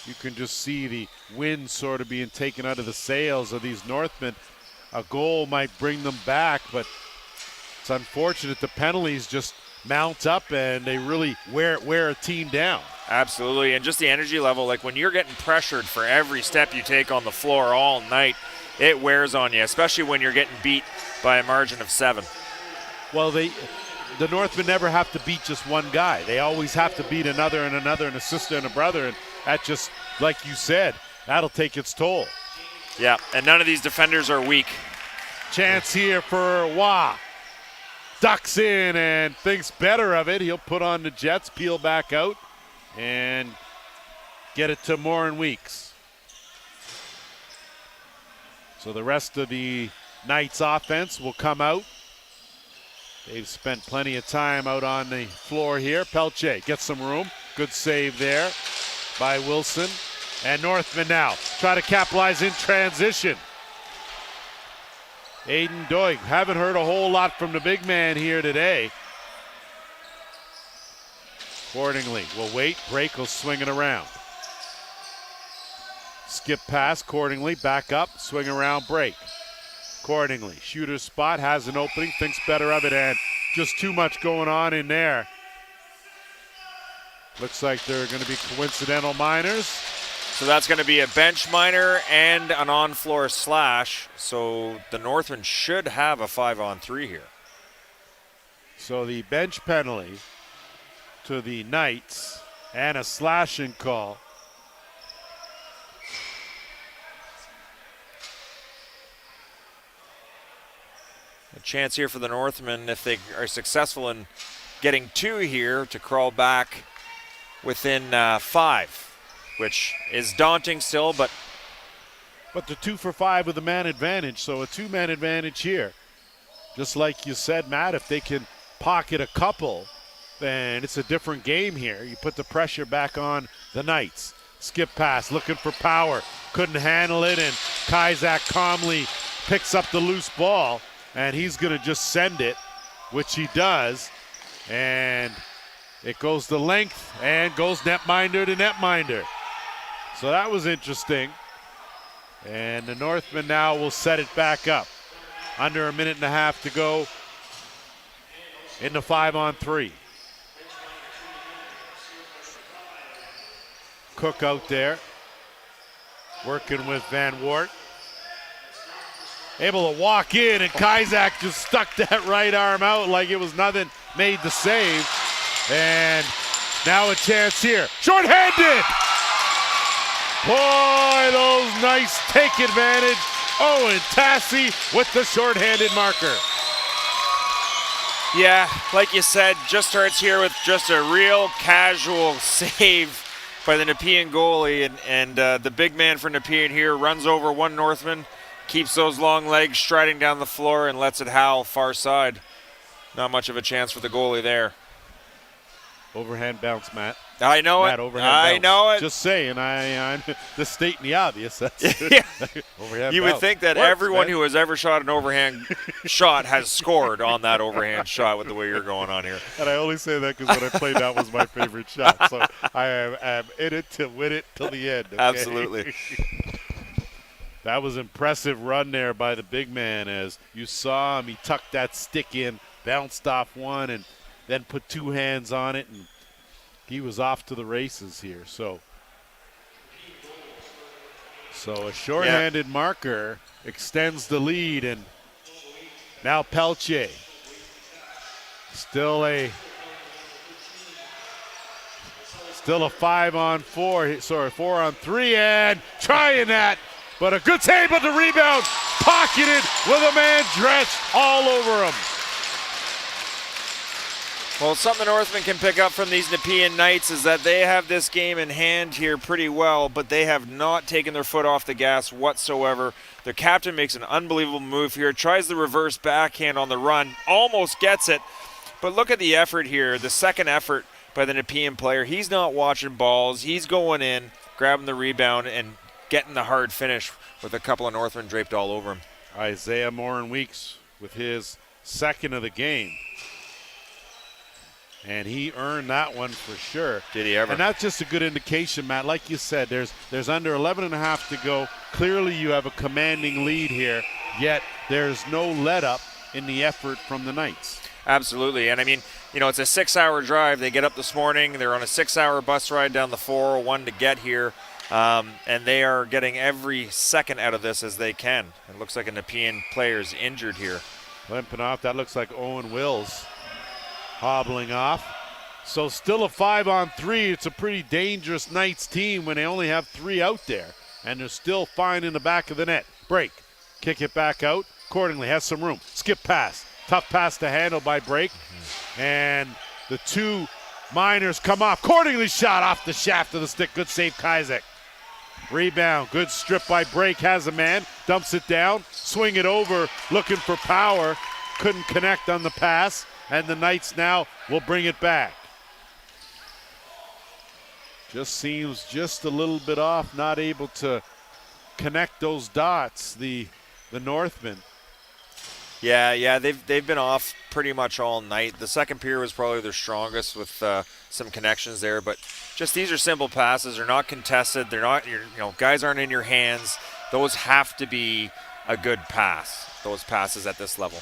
you can just see the wind sort of being taken out of the sails of these Northmen. A goal might bring them back, but it's unfortunate the penalties just mount up and they really wear a team down. Absolutely, and just the energy level, like when you're getting pressured for every step you take on the floor all night, it wears on you, especially when you're getting beat by a margin of 7. Well, the Northmen never have to beat just one guy. They always have to beat another and another and a sister and a brother, and that just, like you said, that'll take its toll. Yeah, and none of these defenders are weak. Chance here for Wah. Ducks in and thinks better of it. He'll put on the Jets, peel back out, and get it to Morin Weeks. So the rest of the Knights offense will come out. They've spent plenty of time out on the floor here. Pelche gets some room. Good save there by Wilson. And Northmen now try to capitalize in transition. Aiden Doig, haven't heard a whole lot from the big man here today. Accordingly, we'll wait. Break will swing it around. Skip pass, accordingly, back up, swing around, break. Accordingly, shooter's spot, has an opening, thinks better of it, and just too much going on in there. Looks like they're going to be coincidental minors. So that's going to be a bench minor and an on-floor slash. So the Northmen should have a 5-on-3 here. So the bench penalty to the Knights and a slashing call. A chance here for the Northmen, if they are successful in getting 2 here, to crawl back within 5, which is daunting still, but they're 2 for 5 with a man advantage, so a 2-man advantage here. Just like you said, Matt, if they can pocket a couple, then it's a different game here. You put the pressure back on the Knights. Skip pass, looking for power. Couldn't handle it, and Kizak calmly picks up the loose ball. And he's going to just send it, which he does. And it goes the length and goes netminder to netminder. So that was interesting. And the Northmen now will set it back up. Under a minute and a half to go in the 5-on-3. Cook out there. working with Van Wart. Able to walk in, and Kizak just stuck that right arm out like it was nothing, made the save. And now a chance here. Short-handed! Boy, those Knights take advantage. Owen Tassi with the short-handed marker. Yeah, like you said, just starts here with just a real casual save by the Nepean goalie, and the big man for Nepean here runs over one Northman, keeps those long legs striding down the floor, and lets it howl far side. Not much of a chance for the goalie there. Overhand bounce, Matt. I know Matt, it. overhand I bounce. know it. Just saying, I'm just stating the obvious. That's Yeah. overhand You bounce. would think that Works, everyone man. who has ever shot an overhand shot has scored on that overhand shot with the way you're going on here. And I only say that because when I played, that was my favorite shot. So I am in it to win it till the end. Okay? Absolutely. That was impressive run there by the big man. As you saw him, he tucked that stick in, bounced off one, and then put two hands on it, and he was off to the races here. So a short-handed marker extends the lead, and now Pelche. Still a 5-on-4, 4-on-3, and trying that, but a good save, but the rebound pocketed with a man drenched all over him. Well, something the Northmen can pick up from these Nepean Knights is that they have this game in hand here pretty well, but they have not taken their foot off the gas whatsoever. Their captain makes an unbelievable move here, tries the reverse backhand on the run, almost gets it. But look at the effort here, the second effort by the Nepean player. He's not watching balls. He's going in, grabbing the rebound, and getting the hard finish with a couple of Northmen draped all over him. Isaiah Morin-Weeks with his second of the game. And he earned that one for sure. Did he ever? And that's just a good indication, Matt. Like you said, there's under 11 and a half to go. Clearly you have a commanding lead here, yet there's no let-up in the effort from the Knights. Absolutely. And, I mean, you know, it's a 6-hour drive. They get up this morning. They're on a 6-hour bus ride down the 401 to get here. And they are getting every second out of this as they can. It looks like a Nepean player's injured here. Limping off. That looks like Owen Wills hobbling off. So still a 5-on-3. It's a pretty dangerous Knights team when they only have 3 out there. And they're still fine in the back of the net. Break. Kick it back out. Accordingly has some room. Skip pass. Tough pass to handle by Break. And the two Miners come off. Accordingly shot off the shaft of the stick. Good save, Kizak. Rebound. Good strip by Break. Has a man. Dumps it down. Swing it over. Looking for power. Couldn't connect on the pass. And the Knights now will bring it back. Just seems just a little bit off, not able to connect those dots, the Northmen. Yeah, they've been off pretty much all night. The second period was probably their strongest with some connections there, but just these are simple passes. They're not contested. They're not, guys aren't in your hands. Those have to be a good pass, those passes at this level.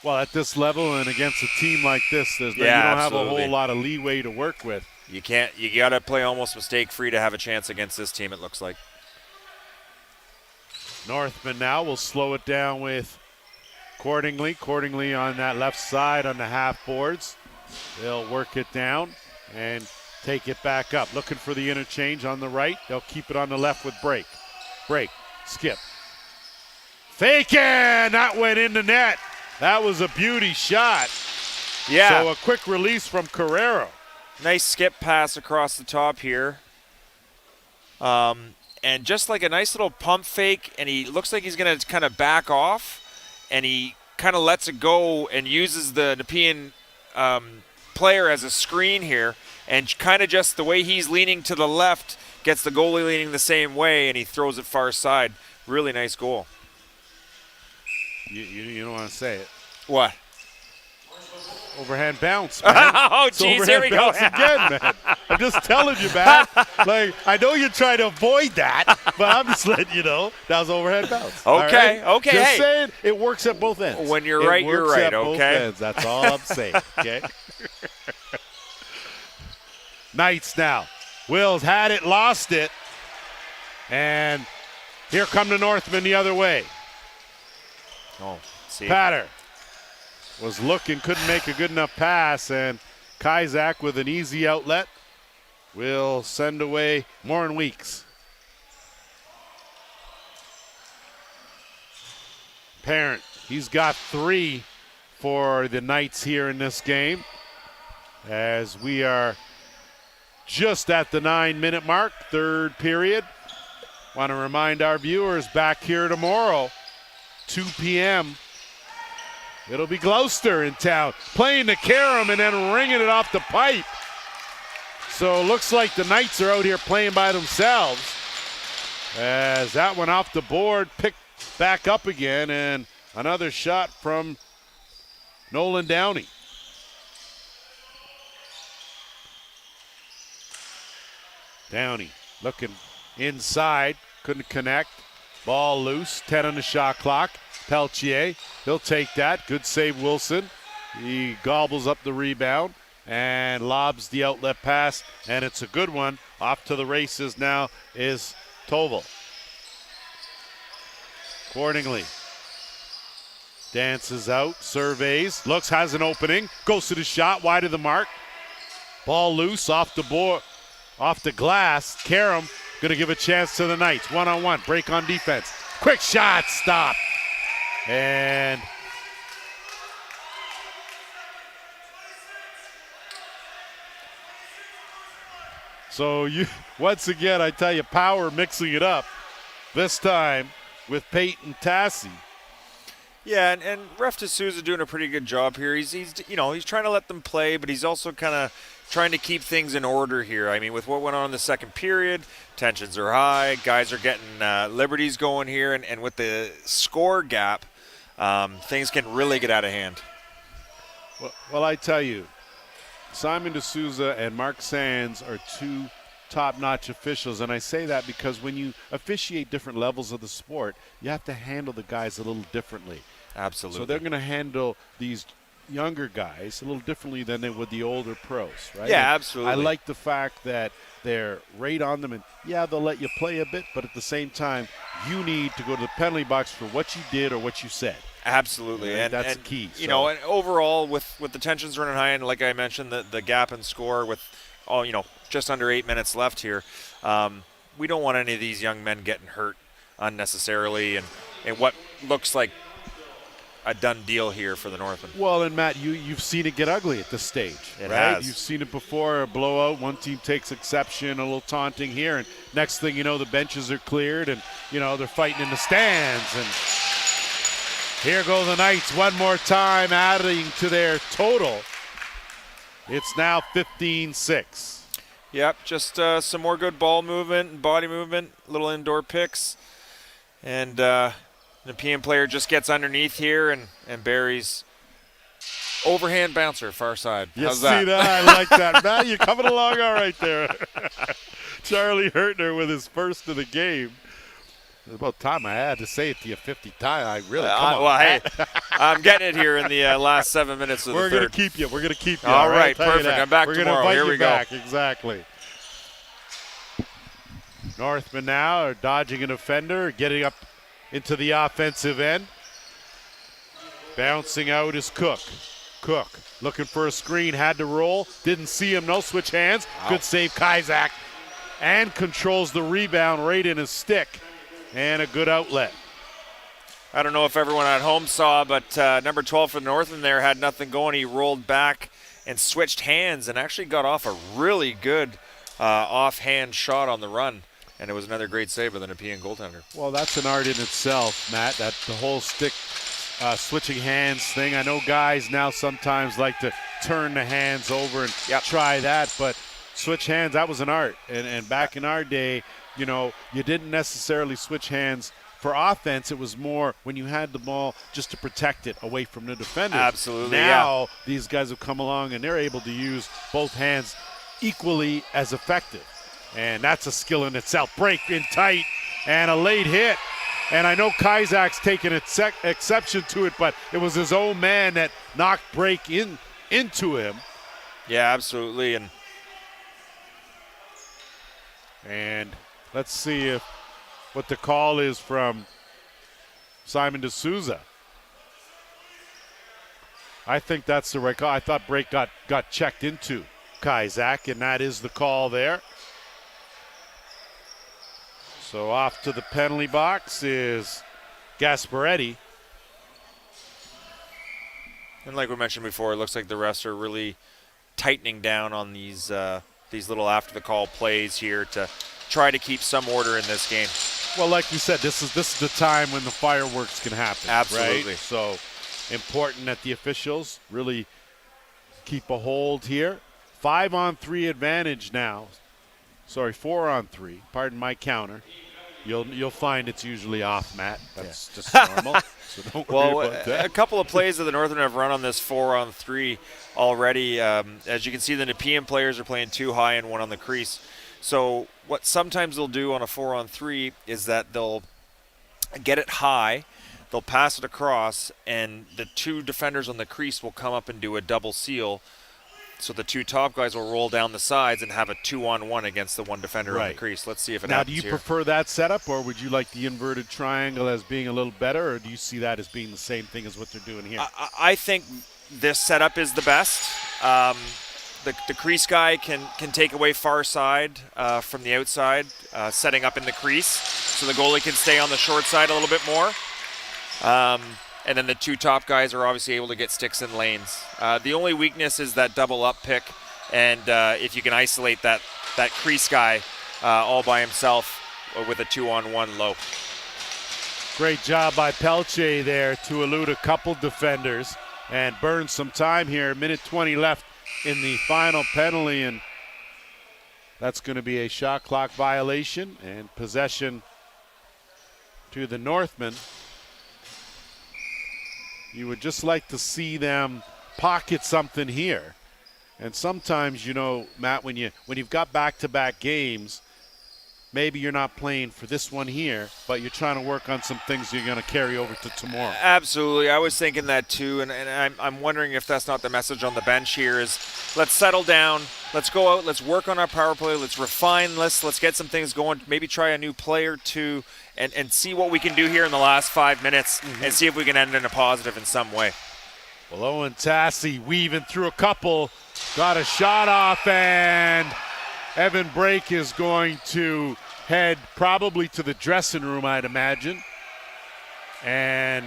Well, at this level and against a team like this, you don't have a whole lot of leeway to work with. You got to play almost mistake-free to have a chance against this team, it looks like. Northmen now will slow it down with Cordingley on that left side on the half boards. They'll work it down and take it back up. Looking for the interchange on the right. They'll keep it on the left with Break. Skip. Faking! That went in the net. That was a beauty shot. Yeah. So a quick release from Carrero. Nice skip pass across the top here. And just like a nice little pump fake, and he looks like he's going to kind of back off, and he kind of lets it go and uses the Nepean player as a screen here, and kind of just the way he's leaning to the left gets the goalie leaning the same way, and he throws it far side. Really nice goal. You don't want to say it. What? Overhand bounce, man. Oh, geez, here we go. Again, man. I'm just telling you, man. Like, I know you're trying to avoid that, but I'm just letting you know that was overhead bounce. Okay, right? okay. Just hey. saying, it works at both ends. When you're right, you're right, both okay? ends. That's all I'm saying, okay? Knights now. Wills had it, lost it. And here come the Northmen the other way. Oh, see. Patter was looking, couldn't make a good enough pass, and Kizak with an easy outlet will send away Morin Weeks. Parent, he's got 3 for the Knights here in this game, as we are just at the 9-minute mark, third period. Want to remind our viewers, back here tomorrow, 2 p.m. It'll be Gloucester in town, playing the carom and then ringing it off the pipe. So looks like the Knights are out here playing by themselves, as that one off the board, picked back up again, and another shot from Nolan Downey. Downey looking inside, couldn't connect. Ball loose, 10 on the shot clock. Peltier, he'll take that. Good save, Wilson. He gobbles up the rebound and lobs the outlet pass, and it's a good one. Off to the races now is Toval. Accordingly, dances out, surveys, looks, has an opening, goes to the shot, wide of the mark. Ball loose, off the board, off the glass. Karam gonna give a chance to the Knights. One-on-one, break on defense. Quick shot, stop. And so you, once again, I tell you, Power mixing it up. This time with Peyton Tassi. Yeah, and Ref D'Souza doing a pretty good job here. He's trying to let them play, but he's also kind of trying to keep things in order here. I mean, with what went on in the second period, tensions are high, guys are getting liberties going here, and with the score gap, things can really get out of hand. Well, I tell you, Simon D'Souza and Mark Sands are 2 top-notch officials, and I say that because when you officiate different levels of the sport, you have to handle the guys a little differently. Absolutely. So they're going to handle these younger guys a little differently than they would the older pros, right? Yeah, and absolutely. I like the fact that they're right on them, and yeah, they'll let you play a bit, but at the same time, you need to go to the penalty box for what you did or what you said. Absolutely, and that's the key. You know, and overall, with the tensions running high, and like I mentioned, the gap in score with just under 8 minutes left here, we don't want any of these young men getting hurt unnecessarily, and what looks like a done deal here for the Northmen. Well, and Matt, you've seen it get ugly at this stage, it right? has. You've seen it before, a blowout, one team takes exception, a little taunting here, and next thing you know, the benches are cleared, and they're fighting in the stands. And here go the Knights one more time, adding to their total. It's now 15-6. Yep, just some more good ball movement and body movement, little indoor picks. And the Nepean player just gets underneath here and buries overhand bouncer, far side. How's that? See that? I like that. Matt, you're coming along all right there. Charlie Hurtner with his first of the game. It's about time I had to say it to you 50 times. I really, come on. Well, hey, I'm getting it here in the last 7 minutes of the third. We're going to keep you. We're going to keep you. All right, perfect. I'm back tomorrow. Here we go. Back. Exactly. Northmen now are dodging an offender, getting up into the offensive end. Bouncing out is Cook. Cook looking for a screen, had to roll, didn't see him, no switch hands. Wow. Good save, Kizak, and controls the rebound right in his stick, and a good outlet. I don't know if everyone at home saw, but number 12 for the Northmen there had nothing going. He rolled back and switched hands and actually got off a really good offhand shot on the run. And it was another great save by the Nepean goaltender. Well, that's an art in itself, Matt, that the whole stick switching hands thing. I know guys now sometimes like to turn the hands over and try that, but switch hands, that was an art. And back in our day, you didn't necessarily switch hands for offense. It was more when you had the ball just to protect it away from the defender. Absolutely. Now these guys have come along and they're able to use both hands equally as effective. And that's a skill in itself. Break in tight and a late hit. And I know Kizak's taken exception to it, but it was his own man that knocked break into him. Yeah, absolutely. And let's see if what the call is from Simon D'Souza. I think that's the right call. I thought break got checked into Kazak, and that is the call there. So off to the penalty box is Gasparetti. And like we mentioned before, it looks like the refs are really tightening down on these little after the call plays here to try to keep some order in this game. Well, like we said, this is the time when the fireworks can happen. Absolutely. Right? So important that the officials really keep a hold here. 5-on-3 advantage now. Sorry, 4-on-3. Pardon my counter. You'll find it's usually off, Matt. That's just normal. So don't worry about that. A couple of plays that the Northmen have run on this 4-on-3 already. As you can see, the Nepean players are playing 2 high and 1 on the crease. So what sometimes they'll do on a 4-on-3 is that they'll get it high, they'll pass it across, and the 2 defenders on the crease will come up and do a double seal. So the 2 top guys will roll down the sides and have a 2-on-1 against the 1 defender on the crease. Let's see if it happens Now, do you here. prefer that setup, or would you like the inverted triangle as being a little better, or do you see that as being the same thing as what they're doing here? I think this setup is the best. The crease guy can take away far side from the outside, setting up in the crease, so the goalie can stay on the short side a little bit more. And then the 2 top guys are obviously able to get sticks in lanes. The only weakness is that double up pick, and if you can isolate that crease guy all by himself with a 2-on-1 low. Great job by Pelche there to elude a couple defenders and burn some time here. 1:20 left in the final penalty, and that's going to be a shot clock violation and possession to the Northmen. You would just like to see them pocket something here. And sometimes, you know, Matt, when you've got back-to-back games, maybe you're not playing for this one here, but you're trying to work on some things you're going to carry over to tomorrow. Absolutely. I was thinking that too, and I'm wondering if that's not the message on the bench here is let's settle down, let's go out, let's work on our power play, let's refine this, let's get some things going, maybe try a new play or two, and see what we can do here in the last 5 minutes and see if we can end in a positive in some way. Well, Owen Tassi weaving through a couple, got a shot off, and Evan Brake is going to head probably to the dressing room, I'd imagine. And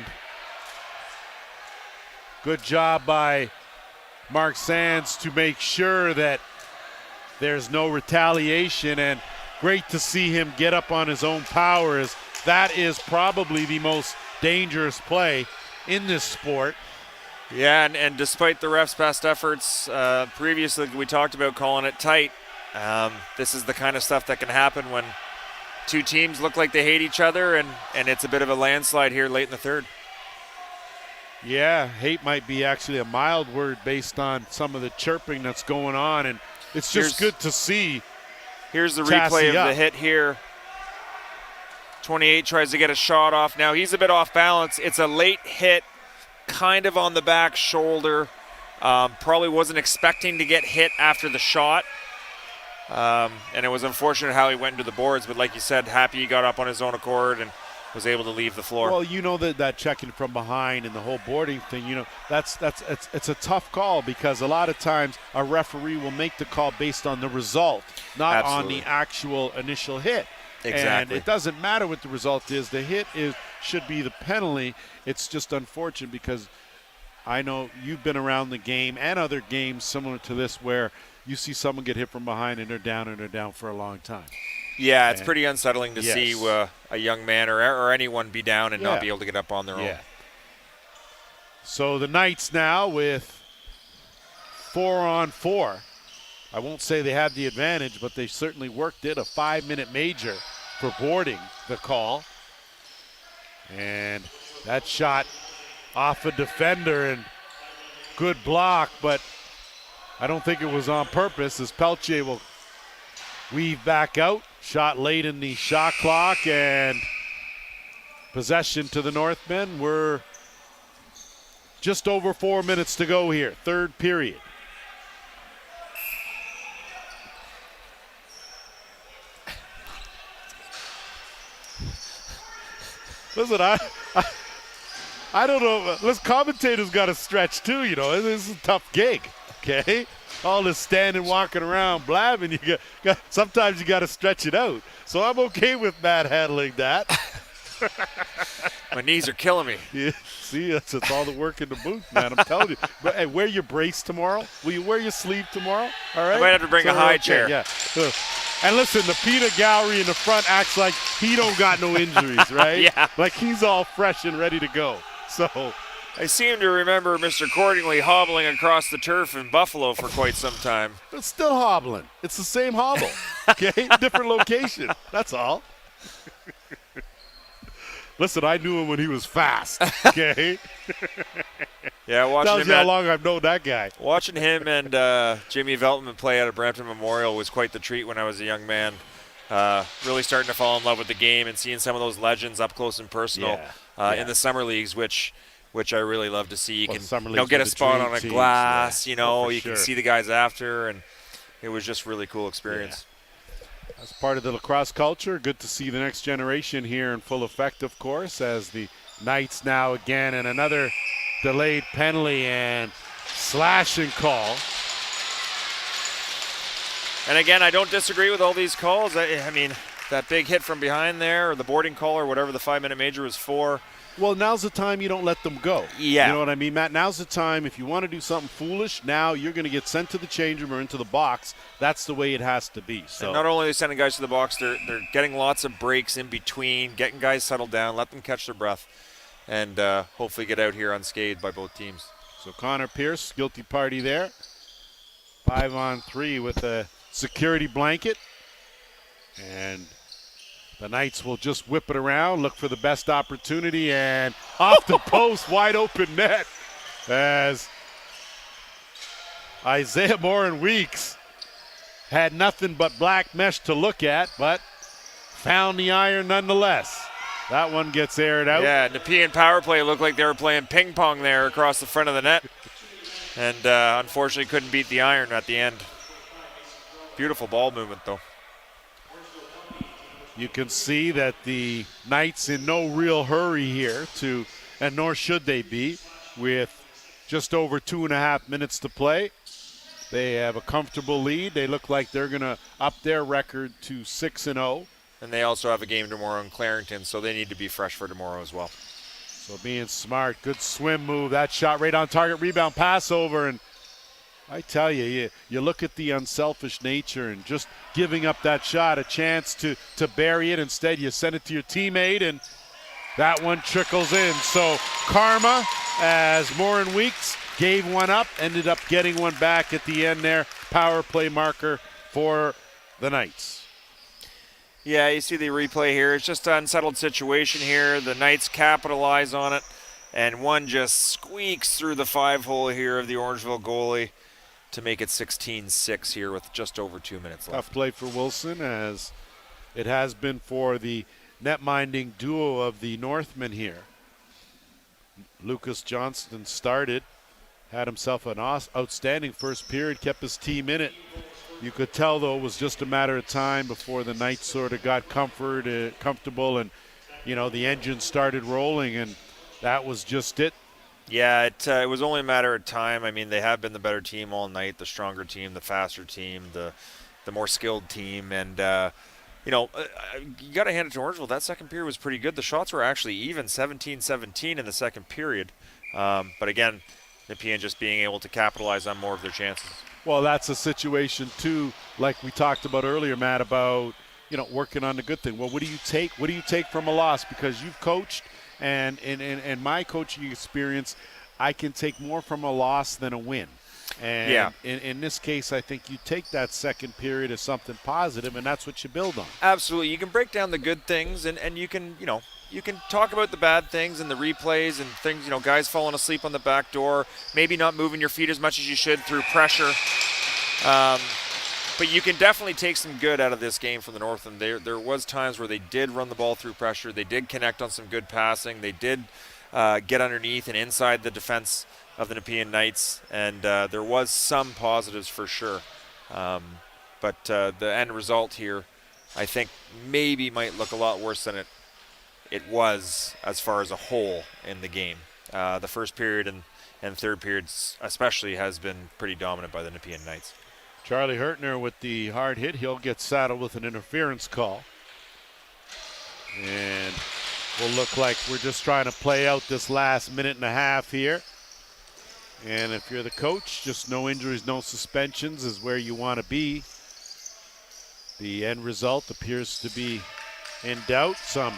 good job by Mark Sands to make sure that there's no retaliation, and great to see him get up on his own power, as that is probably the most dangerous play in this sport. Yeah, and despite the refs' best efforts previously, we talked about calling it tight. This is the kind of stuff that can happen when 2 teams look like they hate each other, and it's a bit of a landslide here late in the third. Yeah, hate might be actually a mild word based on some of the chirping that's going on, and it's just good to see. Here's the replay of the hit here. 28 tries to get a shot off. Now he's a bit off balance. It's a late hit, kind of on the back shoulder. Probably wasn't expecting to get hit after the shot. And it was unfortunate how he went into the boards, but like you said, happy he got up on his own accord and was able to leave the floor. Well, you know that checking from behind and the whole boarding thing, you know, it's a tough call, because a lot of times a referee will make the call based on the result, not on the actual initial hit. Exactly. And it doesn't matter what the result is. The hit should be the penalty. It's just unfortunate, because I know you've been around the game and other games similar to this where you see someone get hit from behind and they're down for a long time. Yeah, it's pretty unsettling to see a young man or anyone be down and not be able to get up on their own. So the Knights now with 4-on-4. I won't say they had the advantage, but they certainly worked it. A 5-minute major for boarding the call. And that shot off a defender, and good block, but I don't think it was on purpose, as Pelche will weave back out. Shot late in the shot clock, and possession to the Northmen. We're just over 4 minutes to go here, third period. Listen, I don't know. This commentator's got to stretch too, you know. This is a tough gig, okay? All this standing, walking around, blabbing. Sometimes you got to stretch it out. So I'm okay with Matt handling that. My knees are killing me. Yeah, see, it's all the work in the booth, man. I'm telling you. But hey, wear your brace tomorrow. Will you wear your sleeve tomorrow? All right. I might have to bring a high chair. Yeah. And listen, the peanut gallery in the front acts like he don't got no injuries, right? Yeah. Like he's all fresh and ready to go. So I seem to remember Mr. Cordingley hobbling across the turf in Buffalo for quite some time. It's still hobbling. It's the same hobble, okay? Different location. That's all. Listen, I knew him when he was fast, okay? Yeah, watching tells him you how long I've known that guy. Watching him and Jimmy Veltman play at a Brampton Memorial was quite the treat when I was a young man. Really starting to fall in love with the game and seeing some of those legends up close and personal in the summer leagues, which I really love to see. You can get a spot on a glass, you can see the guys after, and it was just really cool experience. Yeah. As part of the lacrosse culture, good to see the next generation here in full effect, of course, as the Knights now again and another delayed penalty and slashing call. And again, I don't disagree with all these calls. I mean, that big hit from behind there, or the boarding call, or whatever the 5-minute major was for. Well, now's the time you don't let them go. Yeah. You know what I mean, Matt? Now's the time. If you want to do something foolish, now you're going to get sent to the change room or into the box. That's the way it has to be. So. And not only are they sending guys to the box, they're getting lots of breaks in between, getting guys settled down, let them catch their breath, and hopefully get out here unscathed by both teams. So Connor Pierce, guilty party there. 5-on-3 with a security blanket. And the Knights will just whip it around, look for the best opportunity, and off the post, wide open net as Isaiah Morin-Weeks had nothing but black mesh to look at, but found the iron nonetheless. That one gets aired out. Yeah, Nepean power play looked like they were playing ping pong there across the front of the net, and unfortunately couldn't beat the iron at the end. Beautiful ball movement, though. You can see that the Knights in no real hurry here and nor should they be, with just over 2.5 minutes to play. They have a comfortable lead. They look like they're going to up their record to 6-0. And they also have a game tomorrow in Clarington, so they need to be fresh for tomorrow as well. So being smart, good swim move. That shot right on target, rebound, pass over, and I tell you, you look at the unselfish nature and just giving up that shot, a chance to bury it. Instead, you send it to your teammate, and that one trickles in. So karma, as Morin-Weeks gave one up, ended up getting one back at the end there. Power play marker for the Knights. Yeah, you see the replay here. It's just an unsettled situation here. The Knights capitalize on it, and one just squeaks through the 5-hole here of the Orangeville goalie to make it 16-6 here with just over 2 minutes left. Tough play for Wilson, as it has been for the net-minding duo of the Northmen here. Lucas Johnston started, had himself an outstanding first period, kept his team in it. You could tell, though, it was just a matter of time before the Knights sort of got comfortable and, the engine started rolling, and that was just it. Yeah, it was only a matter of time. I mean, they have been the better team all night, the stronger team, the faster team, the more skilled team. And, you got to hand it to Orangeville. That second period was pretty good. The shots were actually even 17-17 in the second period. But, again, Nepean just being able to capitalize on more of their chances. Well, that's a situation, too, like we talked about earlier, Matt, about, working on the good thing. Well, what do you take? What do you take from a loss? Because you've coached. And in my coaching experience, I can take more from a loss than a win. And in this case, I think you take that second period as something positive, and that's what you build on. Absolutely. You can break down the good things, and you can, you can talk about the bad things and the replays and things, guys falling asleep on the back door, maybe not moving your feet as much as you should through pressure. But you can definitely take some good out of this game from the Northmen. There was times where they did run the ball through pressure. They did connect on some good passing. They did get underneath and inside the defense of the Nepean Knights, and there was some positives for sure. But the end result here, I think, maybe might look a lot worse than it was as far as a whole in the game. The first period and third periods especially has been pretty dominant by the Nepean Knights. Charlie Hertner with the hard hit. He'll get saddled with an interference call. And will look like we're just trying to play out this last minute and a half here. And if you're the coach, just no injuries, no suspensions is where you want to be. The end result appears to be in doubt. Some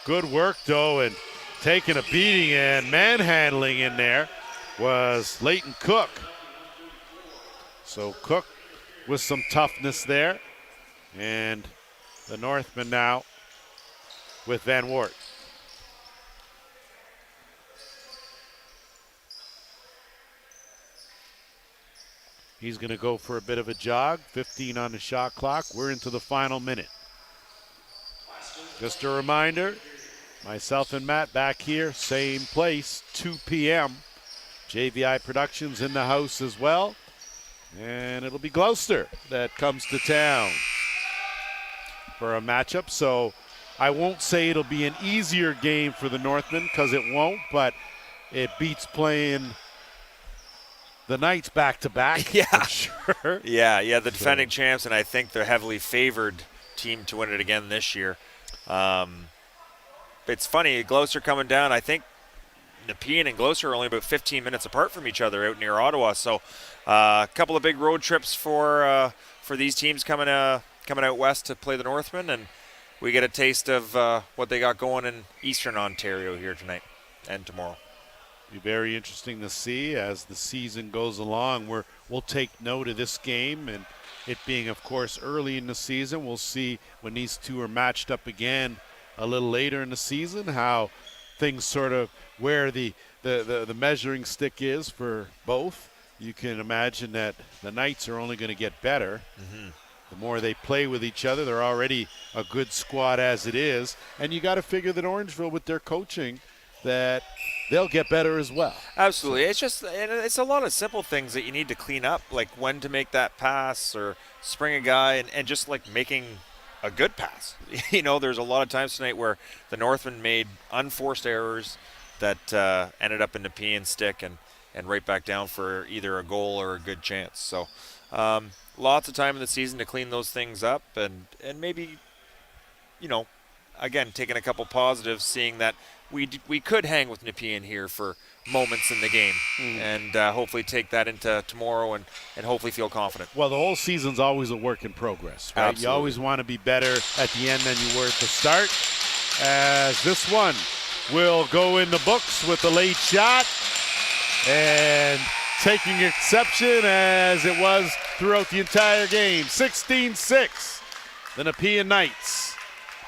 good work, though, and taking a beating and manhandling in there was Leighton Cook. So Cook with some toughness there. And the Northmen now with Van Wart. He's going to go for a bit of a jog. 15 on the shot clock. We're into the final minute. Just a reminder, myself and Matt back here, same place, 2 p.m. JVI Productions in the house as well. And it'll be Gloucester that comes to town for a matchup. So I won't say it'll be an easier game for the Northmen, because it won't, but it beats playing the Knights back-to-back. Yeah. For sure. Yeah, the defending champs, and I think the heavily favored team to win it again this year. It's funny, Gloucester coming down, I think Nepean and Gloucester are only about 15 minutes apart from each other out near Ottawa. So a couple of big road trips for these teams coming out west to play the Northmen, and we get a taste of what they got going in Eastern Ontario here tonight and tomorrow. Be very interesting to see as the season goes along. We'll take note of this game, and it being, of course, early in the season. We'll see when these two are matched up again a little later in the season how things sort of where the measuring stick is for both. You can imagine that the Knights are only going to get better. Mm-hmm. The more they play with each other, they're already a good squad as it is. And you got to figure that Orangeville, with their coaching, that they'll get better as well. Absolutely. It's a lot of simple things that you need to clean up, like when to make that pass or spring a guy and just like making a good pass. There's a lot of times tonight where the Northmen made unforced errors that ended up in the Nepean stick and right back down for either a goal or a good chance. So lots of time in the season to clean those things up and maybe, again, taking a couple positives, seeing that we could hang with Nepean here for moments in the game and hopefully take that into tomorrow and hopefully feel confident. Well, the whole season's always a work in progress, right? Absolutely. You always want to be better at the end than you were at the start. As this one will go in the books with the late shot and taking exception as it was throughout the entire game. 16-6, the Nepean Knights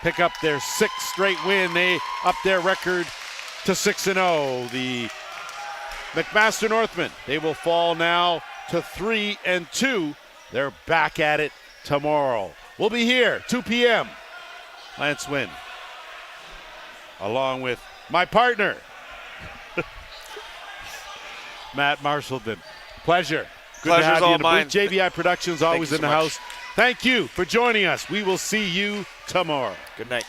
pick up their 6th straight win. They up their record to 6-0. The McMaster Northmen, they will fall now to 3-2. They're back at it tomorrow. We'll be here, 2 p.m. Lance Wynn, along with my partner, Matt Marshallton. Pleasure. Good Pleasure's to have you all in the mine. booth. JVI Productions always in the house. Thank you for joining us. We will see you tomorrow. Good night.